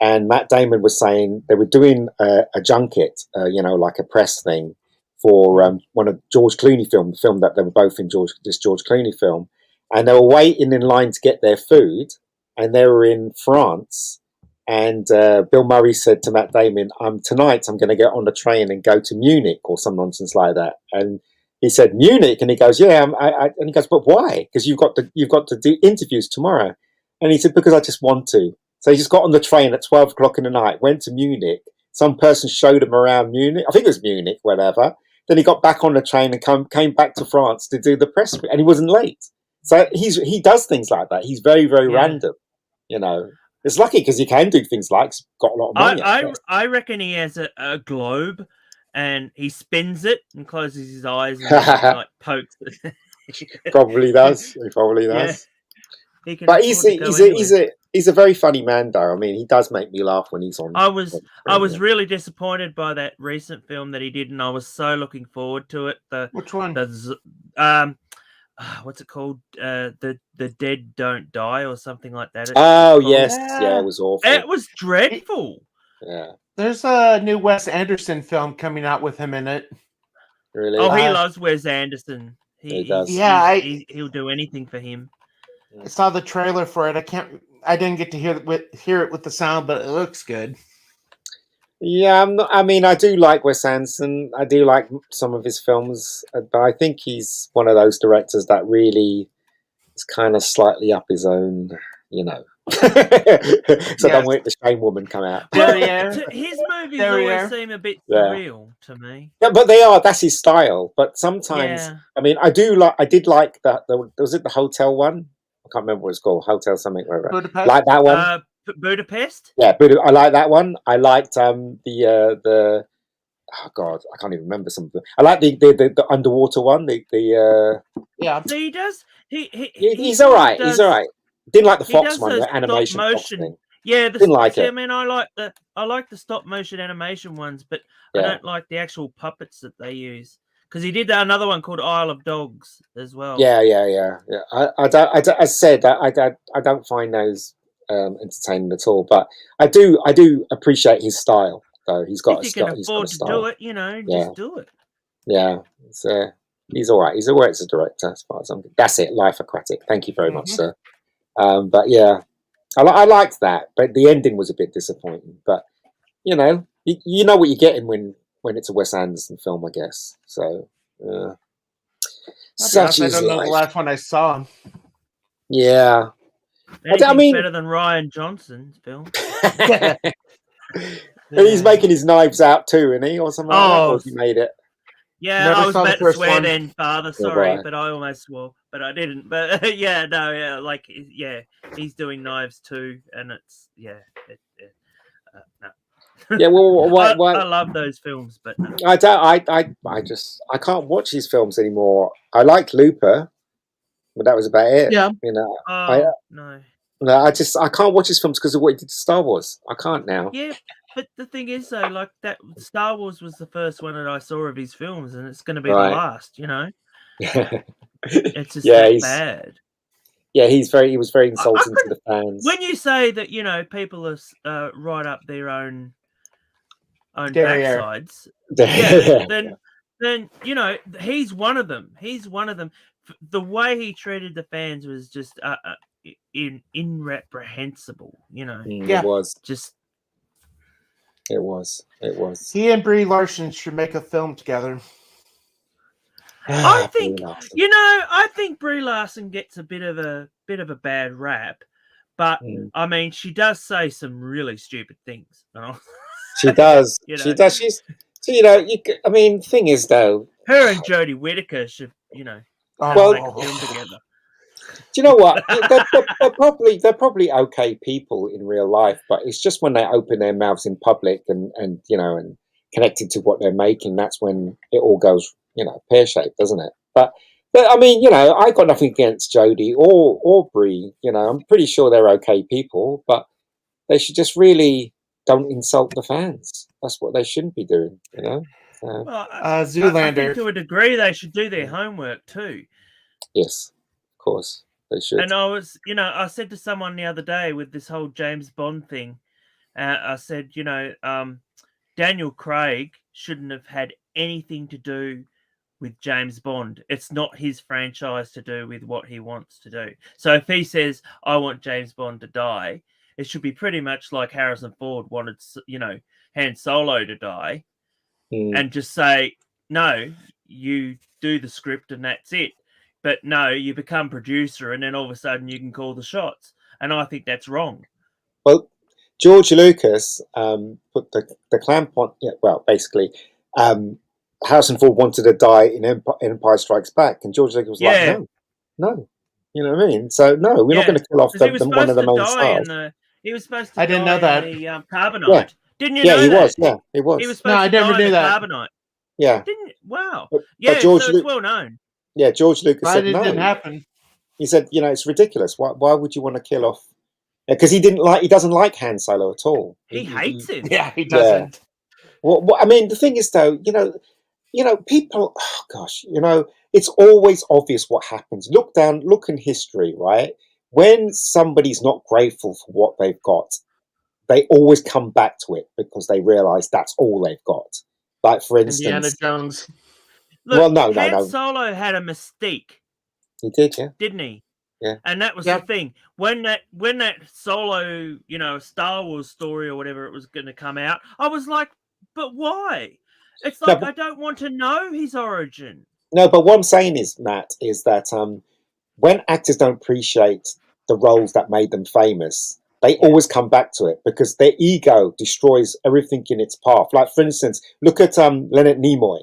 And Matt Damon was saying they were doing a junket, like a press thing for one of George Clooney film, the film that they were both in, this George Clooney film. And they were waiting in line to get their food, and they were in France. And Bill Murray said to Matt Damon, tonight I'm going to get on the train and go to Munich or some nonsense like that. And he said, Munich? And he goes, yeah. And he goes, but why? Because you've got to do interviews tomorrow. And he said, because I just want to. So he just got on the train at 12 o'clock in the night, went to Munich. Some person showed him around Munich. I think it was Munich, whatever. Then he got back on the train and came back to France to do the press, and he wasn't late. So he does things like that. He's very, very random. It's lucky because he can do things like he's got a lot of money. I reckon he has a globe, and he spins it and closes his eyes and like pokes it. Probably does. He probably does. Yeah. But he's a very funny man, though. I mean, he does make me laugh when he's on. I was really disappointed by that recent film that he did, and I was so looking forward to it. Which one? What's it called? The Dead Don't Die or something like that. Oh yes, yeah, it was awful. It was dreadful. Yeah. There's a new Wes Anderson film coming out with him in it. Really? Oh, he loves Wes Anderson. He does. Yeah, he'll do anything for him. I saw the trailer for it. I didn't get to hear it with the sound, but it looks good. Yeah, I do like Wes Anderson. I do like some of his films, but I think he's one of those directors that really is kind of slightly up his own, So don't wait the Shame Woman come out. His movies always seem a bit surreal to me. Yeah, but they are. That's his style. But sometimes, I mean, I did like that. Was it the hotel one? I can't remember what it's called. Hotel something. Whatever. Budapest? Like that one. Budapest. Yeah, I like that one. I liked the. Oh God, I can't even remember some of them. I like the underwater one. Yeah. So he does. He's all right. He's all right. Didn't like the Fox one, the animation Fox thing. Yeah, didn't like it. I mean, I like the stop motion animation ones, but I don't like the actual puppets that they use. Because he did another one called Isle of Dogs as well. Yeah. I don't. As I said, I don't find those entertaining at all. But I do appreciate his style. Though he's got. If you can afford to do it, just do it. Yeah, he's all right. He's all right as a director, as far as I'm. That's it. Life Aquatic. Thank you very much, sir. But yeah, I liked that, but the ending was a bit disappointing. But you know what you're getting when it's a Wes Anderson film, I guess. So such I is don't know life. the last one I saw. Yeah, I mean, better than Ryan Johnson's film. And he's making his Knives Out too, isn't he, or something like that? Or has he made it? Yeah, Never I was saw the about to first swear one. then, Father. Sorry, but I almost swore, but I didn't. But he's doing Knives too, and it's no. Yeah, well, I love those films, but no. I don't. I can't watch his films anymore. I liked Looper, but that was about it. Yeah. No. No, I can't watch his films because of what he did to Star Wars. I can't now. Yeah, but the thing is, though, like that Star Wars was the first one that I saw of his films, and it's going to be the last. It's just bad. Yeah, he was very insulting to the fans. When you say that, people are right up their own Derriere. backsides, then he's one of them. He's one of them. The way he treated the fans was just irreprehensible. It was. Just. It was. He and Brie Larson should make a film together. I think Brie Larson gets a bit of a bad rap, But Mm. I mean, she does say some really stupid things. She does. You She know. does. I mean, thing is though, Her and Jodie Whittaker should, Well- make a film together. do you know what? They're probably okay people in real life, but it's just when they open their mouths in public and connected to what they're making, that's when it all goes pear shaped, doesn't it? But I mean, I got nothing against Jodie or Brie. I'm pretty sure they're okay people, but they should just really don't insult the fans. That's what they shouldn't be doing. So, Well, I Zoolander. think to a degree they should do their homework too. yes, of course they should. And I said to someone the other day with this whole James Bond thing, I said, Daniel Craig shouldn't have had anything to do with James Bond. It's not his franchise to do with what he wants to do. So if he says, I want James Bond to die, it should be pretty much like Harrison Ford wanted, Han Solo to die, and just say, no, you do the script and that's it. But no, you become producer and then all of a sudden you can call the shots. And I think that's wrong. Well, George Lucas put the clamp on. Yeah, well, basically, Harrison Ford wanted to die in Empire Strikes Back, and George Lucas was like, no. You know what I mean? So no, we're not going to kill off one of the main stars. He was supposed to I didn't die know that. in the Carbonite. Yeah. Didn't you Yeah, know he that? was. Yeah, he was. He was supposed I to never die knew in the that. Carbonite. Yeah. Didn't you? Wow. But So it's well known. Yeah, George Lucas Why said did no. it didn't happen? He said, it's ridiculous. Why would you want to kill off? Because he doesn't like Han Solo at all. He hates him. Yeah, he doesn't. Well, I mean, the thing is, though, people. Oh gosh, it's always obvious what happens. Look in history, right? When somebody's not grateful for what they've got, they always come back to it because they realize that's all they've got. Like, for Indiana instance, Jones. Look, no. Han Solo had a mystique, He did, yeah. didn't he? Yeah. And that was the thing. When that Solo, Star Wars story or whatever it was going to come out, I was like, but why? It's like I don't want to know his origin. No, but what I'm saying is, Matt, is that when actors don't appreciate the roles that made them famous, they always come back to it because their ego destroys everything in its path. Like, for instance, look at Leonard Nimoy.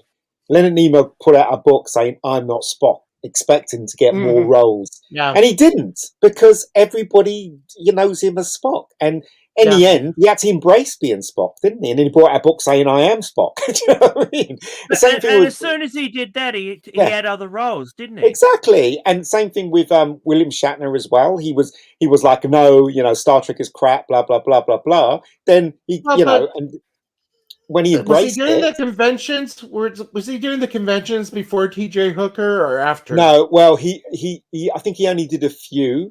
Leonard Nimoy put out a book saying, I'm not Spock, expecting to get more roles. Yeah. And he didn't because everybody knows him as Spock. And in the end, he had to embrace being Spock, didn't he? And then he brought out a book saying, I am Spock. Do you know what I mean? The same thing and as soon as he did that, he had other roles, didn't he? Exactly. And same thing with William Shatner as well. He was like, no, Star Trek is crap, blah, blah, blah, blah, blah. Then he, and when he embraced was he doing the conventions? Was he doing the conventions before T.J. Hooker or after? No, well, he I think he only did a few,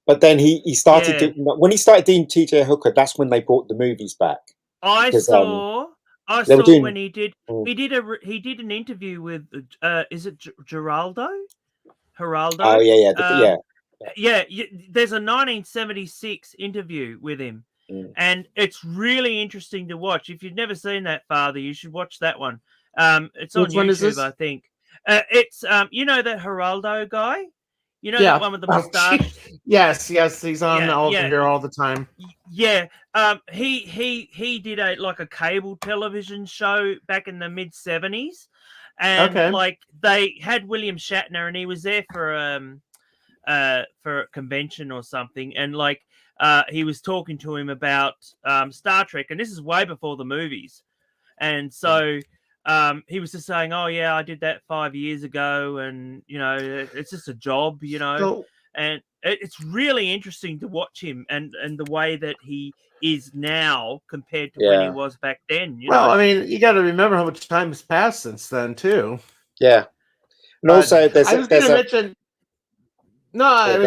but then he started when he started doing T.J. Hooker. That's when they brought the movies back. I saw when he did an interview with is it Geraldo? Oh yeah. There's a 1976 interview with him. And it's really interesting to watch. If you've never seen that, Father, you should watch that one. It's on YouTube, I think. It's that Geraldo guy. The one with the mustache. Yes, he's on here all the time. Yeah, he did a cable television show back in the mid '70s, and they had William Shatner, and he was there for a convention or something, and he was talking to him about Star Trek, and this is way before the movies. And so he was just saying, oh, yeah, I did that 5 years ago, and, it's just a job, and it's really interesting to watch him and the way that he is now compared to when he was back then. Well, I mean, you got to remember how much time has passed since then, too. Yeah. And also, I was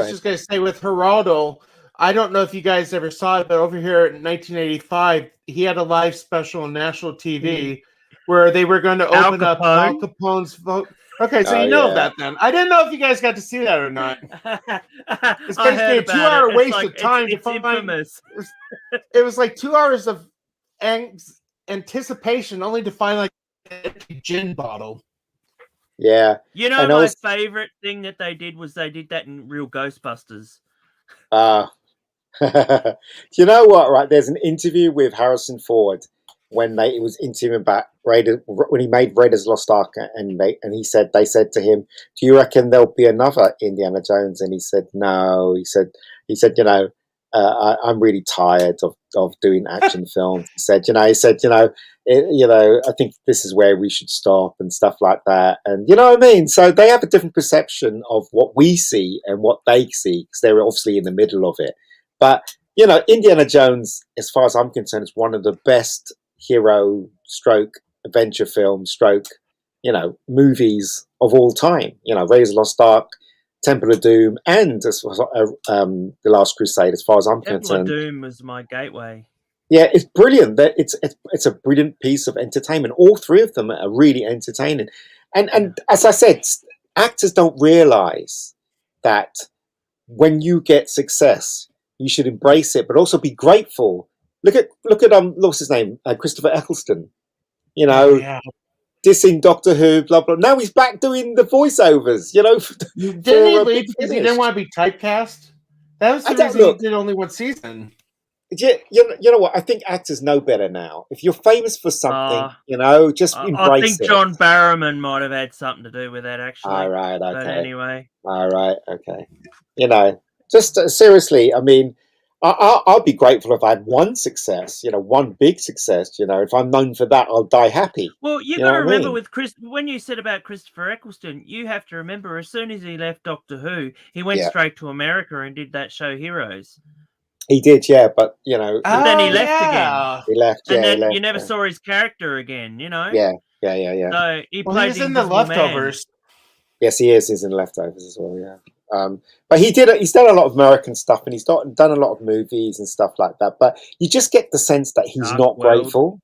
just going to say with Geraldo, I don't know if you guys ever saw it, but over here in 1985, he had a live special on national TV where they were going to open up Al Capone's vote. Okay, so that then. I didn't know if you guys got to see that or not. It's basically a 2-hour waste of time to find. Infamous. It was like 2 hours of anticipation only to find a gin bottle. Yeah. My favorite thing that they did was they did that in Real Ghostbusters. You know what? Right, there's an interview with Harrison Ford when it was interviewing about Raiders when he made Raiders Lost Ark, and they said to him, "Do you reckon there'll be another Indiana Jones?" And he said, "No." He said, I'm really tired of doing action films. I think this is where we should stop and stuff like that. And you know what I mean? So they have a different perception of what we see and what they see because they're obviously in the middle of it. But Indiana Jones, as far as I'm concerned, is one of the best hero stroke adventure film stroke, movies of all time. Raiders of the Lost Ark, Temple of Doom, and The Last Crusade, as far as I'm Temple concerned. of Doom was my gateway. Yeah, it's brilliant. It's a brilliant piece of entertainment. All three of them are really entertaining. And as I said, actors don't realize that when you get success, you should embrace it, but also be grateful. Look at what's his name, Christopher Eccleston. Yeah. Dissing Doctor Who, blah blah. Now he's back doing the voiceovers. Didn't he leave because he didn't want to be typecast? That was the reason he did only one season. You know what? I think actors know better now. If you're famous for something, just embrace it. I think John Barrowman might have had something to do with that, actually. All right, okay. But anyway. All right, okay. Just seriously, I mean, I'll be grateful if I had one success, one big success. If I'm known for that, I'll die happy. Well, you got to remember with Chris, when you said about Christopher Eccleston, you have to remember as soon as he left Doctor Who, he went straight to America and did that show Heroes. He did, yeah, but But then he left again. He left, and then he left, you never saw his character again. Yeah. So he played he's in The Leftovers. Man. Yes, he is. He's in Leftovers as well. Yeah. But he's done a lot of American stuff, and he's done a lot of movies and stuff like that. But you just get the sense that he's not grateful.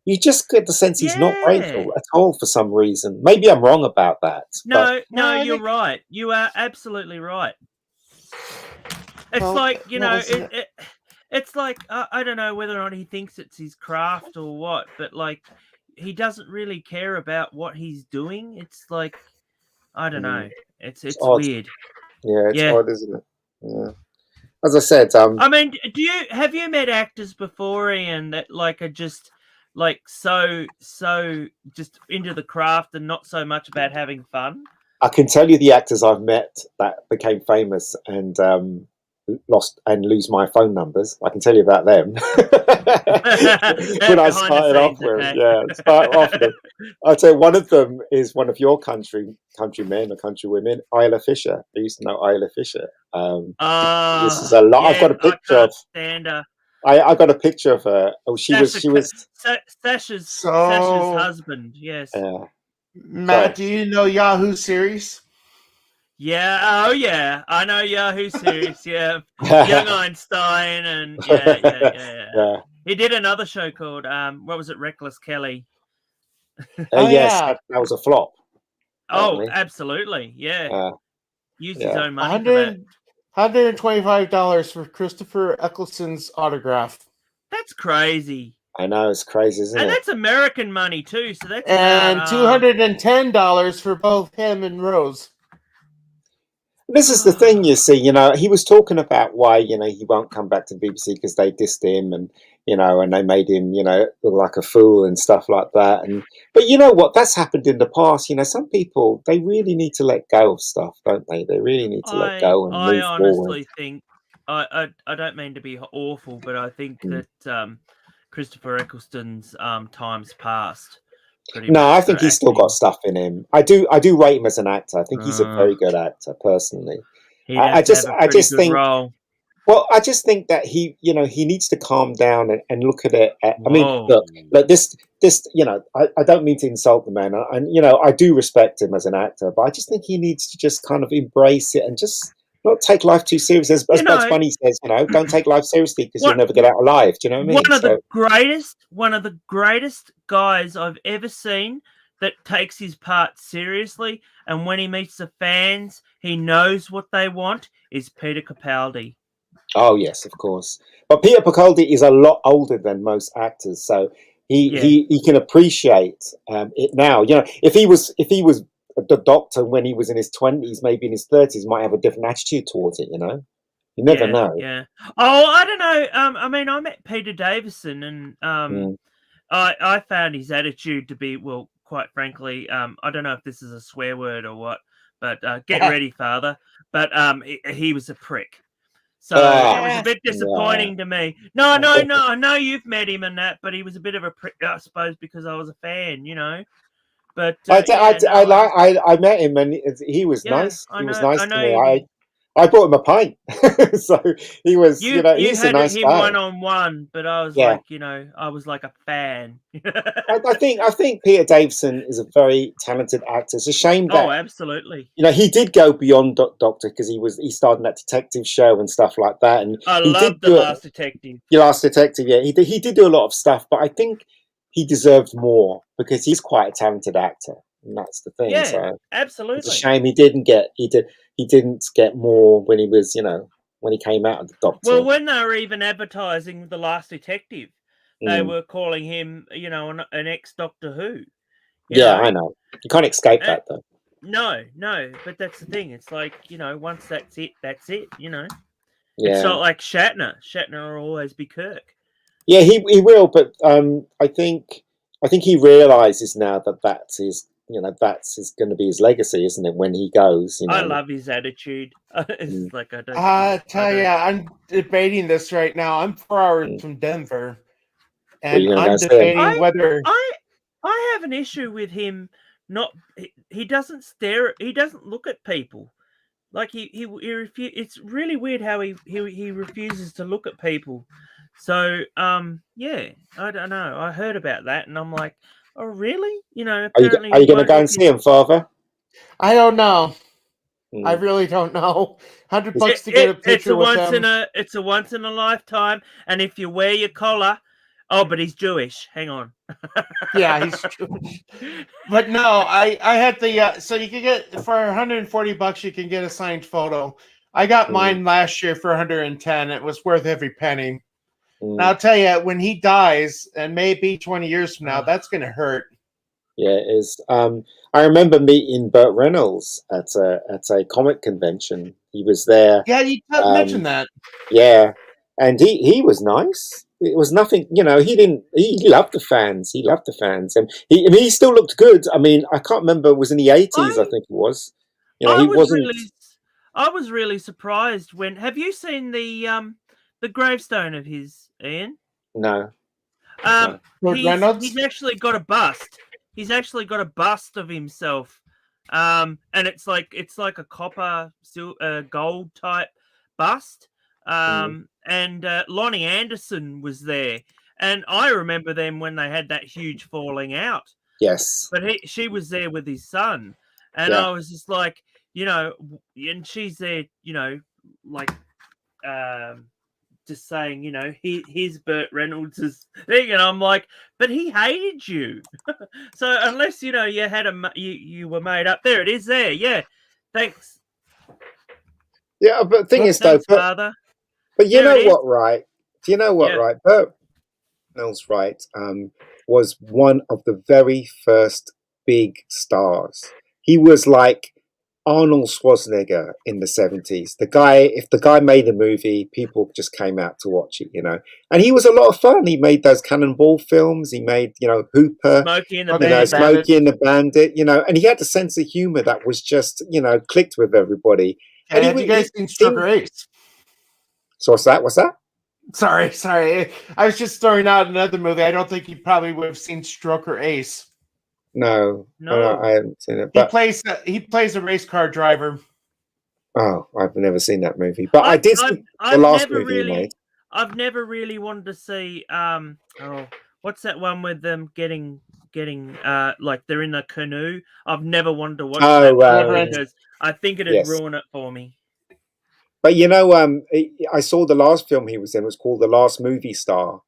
You just get the sense he's not grateful at all for some reason. Maybe I'm wrong about that. No, you're right. You are absolutely right. It's it's like I don't know whether or not he thinks it's his craft or what, but like he doesn't really care about what he's doing. It's like I don't know. It's weird. Yeah, it's odd, isn't it? Yeah. As I said, I mean, have you met actors before, Ian, that like are just like so just into the craft and not so much about having fun? I can tell you the actors I've met that became famous and lost and lose my phone numbers. I can tell you about them. When I started off with, I'll tell you, one of them is one of your countrymen or countrywomen, Isla Fisher. I used to know Isla Fisher. This is a lot. Yeah, I've got a picture of. Stand her. I got a picture of her. Oh, she was Sasha's husband. Yes. Matt, do you know Yahoo series? Yeah, yeah, I know Yahoo series. Yeah, Young Einstein, and yeah. He did another show called what was it? Reckless Kelly. Yes, that was a flop. Oh, absolutely, yeah. Used his own money $125 for Christopher Eccleston's autograph. That's crazy. I know, it's crazy, isn't it? And that's American money too. So that's $210 for both him and Rose. This is the thing, you see, he was talking about why, he won't come back to BBC because they dissed him and they made him, look like a fool and stuff like that. But you know what? That's happened in the past. Some people, they really need to let go of stuff, don't they? They really need to let go and move forward. I honestly think, I don't mean to be awful, but I think that Christopher Eccleston's time's passed. No, I think he's still got stuff in him. I do rate him as an actor. I think he's a very good actor, personally. I just think. Role. Well, I just think that he needs to calm down and look at it. I mean, look, this, I don't mean to insult the man, and I do respect him as an actor, but I just think he needs to just kind of embrace it and just not take life too seriously. As Bugs Bunny says, don't take life seriously because you'll never get out alive. Do you know what I mean? One of the greatest guys I've ever seen that takes his part seriously, and when he meets the fans, he knows what they want, is Peter Capaldi. Oh yes, of course. But Peter Capaldi is a lot older than most actors, so he can appreciate it now. If he was the Doctor when he was in his 20s, maybe in his 30s, might have a different attitude towards it. You never know. Yeah. Oh, I don't know. I mean, I met Peter Davison, and Mm. I found his attitude to be, well, quite frankly, I don't know if this is a swear word or what, but get ready, father. But he was a prick. So it was a bit disappointing to me. No, I know you've met him and that, but he was a bit of a prick, I suppose, because I was a fan, you know. But I met him and he was nice. He was nice to me. I bought him a pint, so he was. You he's had a nice him guy. 1-on-1, but I was like, I was like a fan. I think Peter Davison is a very talented actor. It's a shame that absolutely. he did go beyond Doctor because he started that detective show and stuff like that. And I he loved The Last Detective. The Last Detective, yeah, he did do a lot of stuff, but I think he deserved more because he's quite a talented actor, and that's the thing. Yeah, so absolutely. it's a shame he didn't get more when he was, when he came out of the Doctor. Well, when they were even advertising The Last Detective, they were calling him, an ex-Doctor Who. I know. You can't escape that, though. No, but that's the thing. It's like, once that's it, Yeah. It's not like Shatner. Shatner will always be Kirk. Yeah, he will, but I think he realizes now that that's his going to be his legacy, isn't it? When he goes, I love his attitude. It's like I don't. I'm debating this right now. I'm 4 hours from Denver, and I'm debating whether I have an issue with him. He doesn't stare. He doesn't look at people. Like he refuses. It's really weird how he refuses to look at people. So yeah, I don't know. I heard about that, and I'm like, oh really? Apparently are you going to go and see him, Father? I don't know. I really don't know. $100 to get a picture with him. It's a once in a lifetime, and if you wear your collar, but he's Jewish. Hang on. Yeah, he's Jewish. But no, I had the so you can get for $140 you can get a signed photo. I got mine last year for 110. It was worth every penny. And I'll tell you, when he dies, and maybe 20 years from now, that's going to hurt. Yeah, it is. I remember meeting Burt Reynolds at a comic convention. He was there. Yeah, you mentioned that. Yeah, and he was nice. It was nothing, He loved the fans. He loved the fans, and he still looked good. I mean, I can't remember. It was in the 80s, I think it was. He wasn't. I was really surprised when. Have you seen the gravestone of his, Ian? No. He's actually got a bust. He's actually got a bust of himself, and it's like a copper, gold type bust. And Lonnie Anderson was there, and I remember them when they had that huge falling out. Yes, but she was there with his son, and I was just like, and she's there, like, just saying, here's Burt Reynolds' thing, and I'm like, but he hated you. So unless you had you were made up, there it is. There, yeah. Thanks. Yeah, but the thing is, though, Father. But you know what, right? Do you know what, right? Burt Reynolds, right, was one of the very first big stars. He was like Arnold Schwarzenegger in the 70s. If the guy made a movie, people just came out to watch it, And he was a lot of fun. He made those Cannonball films. He made, Hooper, Smokey and the Smokey and the Bandit, and he had a sense of humor that was just, clicked with everybody. And have you guys seen Stroker Ace? So what's that? Sorry. I was just throwing out another movie. I don't think you probably would have seen Stroker Ace. No, I haven't seen it. But he plays a race car driver. Oh, I've never seen that movie, but I did see the last movie he made. I've never really wanted to see. What's that one with them getting like they're in a canoe? I've never wanted to watch that because I think it'd ruin it for me. But I saw the last film he was in. It was called The Last Movie Star,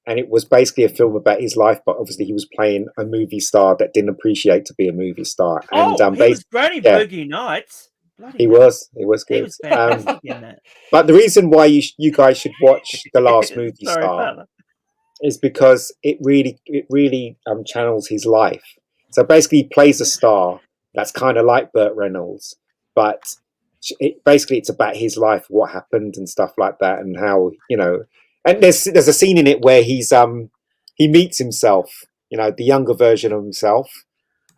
and it was basically a film about his life. But obviously, he was playing a movie star that didn't appreciate to be a movie star. And he was great in Boogie Nights. He was good. He was fantastic in that. But the reason why you guys should watch The Last Movie Star is because it really channels his life. So basically, he plays a star that's kind of like Burt Reynolds, but basically it's about his life, what happened and stuff like that, and how, you know. And there's a scene in it where he meets himself, you know, the younger version of himself,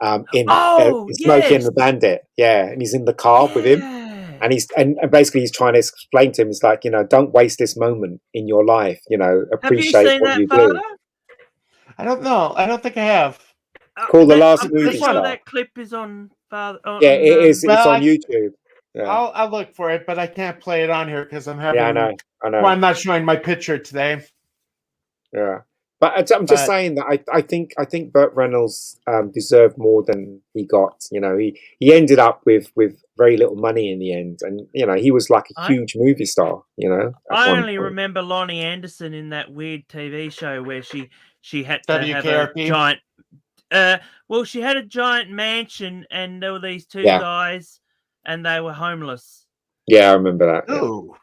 in Smokey and the Bandit, and he's in the car with him, and and basically he's trying to explain to him, it's like, you know, don't waste this moment in your life, you know, appreciate what you do. I don't know. I don't think I have. Called The Last I'm Movie pretty sure Star. that clip is on Father. Yeah, it is. well, It's on YouTube. Yeah. I'll look for it, but I can't play it on here because I'm having. Yeah, I know. Well, I'm not showing my picture today. Yeah, but I'm just saying that I think Burt Reynolds deserved more than he got. You know, he ended up with very little money in the end, and you know, he was like a huge movie star. You know, I only remember Lonnie Anderson in that weird TV show where she had to have a giant. Well, she had a giant mansion, and there were these two guys, and they were homeless. Yeah, I remember that. Oh,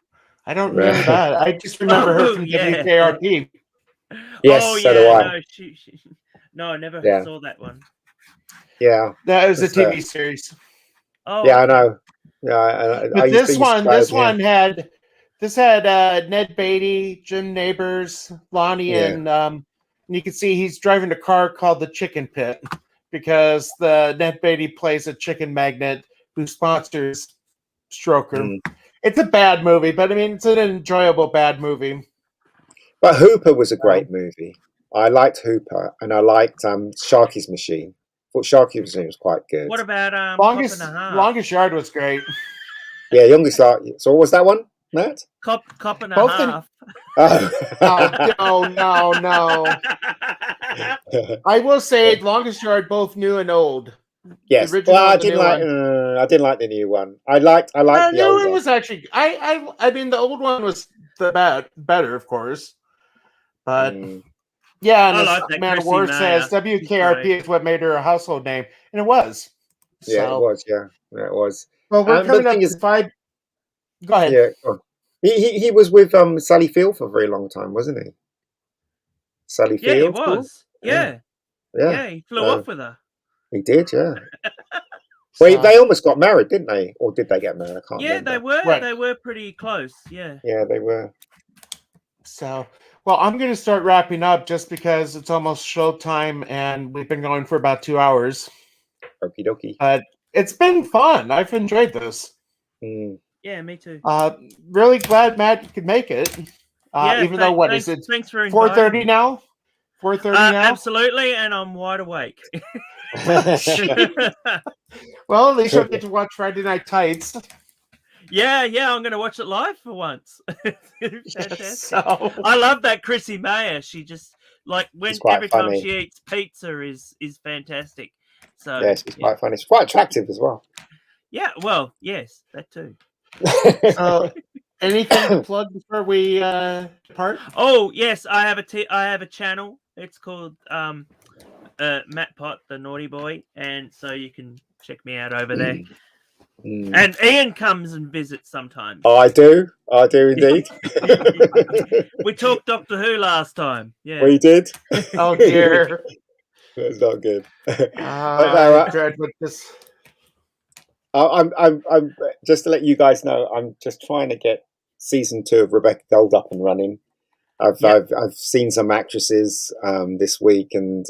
I don't remember that. I just remember her from WKRP. Yes, so do I. No, I never saw that one. Yeah, that was a TV series. Oh, yeah, I know. Yeah, but this one had Ned Beatty, Jim Neighbors, Lonnie, and you can see he's driving a car called the Chicken Pit because the Ned Beatty plays a chicken magnate who sponsors Stroker. It's a bad movie, but I mean, it's an enjoyable bad movie. But Hooper was a great movie. I liked Hooper, and I liked Sharky's Machine. I thought Sharky's Machine was quite good. What about Longest Yard was great. Yeah, Youngest Yard. So what was that one, Matt? Cop and a Half. No. I will say, Longest Yard, both new and old. Yes, well, I didn't like the new one. I liked the new old one. Was actually I mean, the old one was better, of course, but yeah. And like Man of War says WKRP is what made her a household name, and it was. Yeah, it was. Yeah, it was. Well, we're coming up to 5. Go ahead. Yeah, go on. He was with Sally Field for a very long time, wasn't he? Sally Field. Yeah, he was. Yeah, he flew off with her. He did, yeah. Well, they almost got married, didn't they? Or did they get married? I can't remember. They were. Right. They were pretty close. Yeah. Yeah, they were. So, well, I'm going to start wrapping up just because it's almost showtime, and we've been going for about 2 hours. Okie dokie. But it's been fun. I've enjoyed this. Yeah, me too. Really glad Matt could make it. Even though, what is it? Thanks for 4:30 now. 4:30 now. Absolutely, and I'm wide awake. Well, at least you'll get to watch Friday Night Tights. Yeah, I'm going to watch it live for once. So, I love that Chrissy Mayer. She just every time she eats pizza is fantastic. So yeah, she's quite funny. She's quite attractive as well. Yeah, well, yes, that too. Anything to plug before we depart? Oh yes, I have a channel. It's called Matt Pot, the Naughty Boy, and so you can check me out over there. And Ian comes and visits sometimes. Oh, I do indeed. We talked Doctor Who last time. Yeah, we did. Oh dear, that's not good. I'm just to let you guys know, I'm just trying to get season 2 of Rebecca Gold up and running. I've seen some actresses this week, and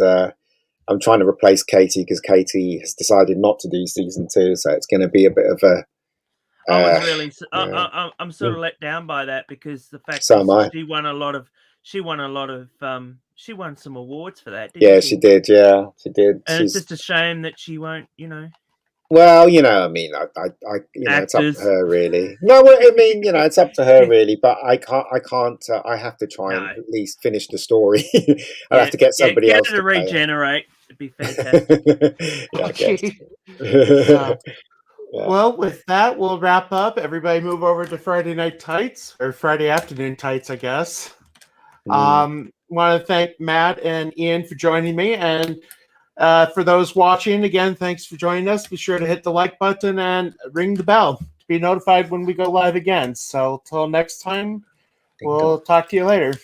I'm trying to replace Katie because Katie has decided not to do season 2, so it's going to be a bit of a. I'm sort of let down by that because the fact that she won some awards for that. She did. Yeah, she did. And it's just a shame that she won't, Well, I mean, it's up to her really. No, I mean, it's up to her really. But I can't. I have to try and at least finish the story. I have to get somebody else to regenerate. It'd be fantastic. Well, with that, we'll wrap up. Everybody, move over to Friday Night Tights or Friday Afternoon Tights, I guess. Want to thank Matt and Ian for joining me, and. For those watching, again, thanks for joining us. Be sure to hit the like button and ring the bell to be notified when we go live again. So, till next time, we'll talk to you later.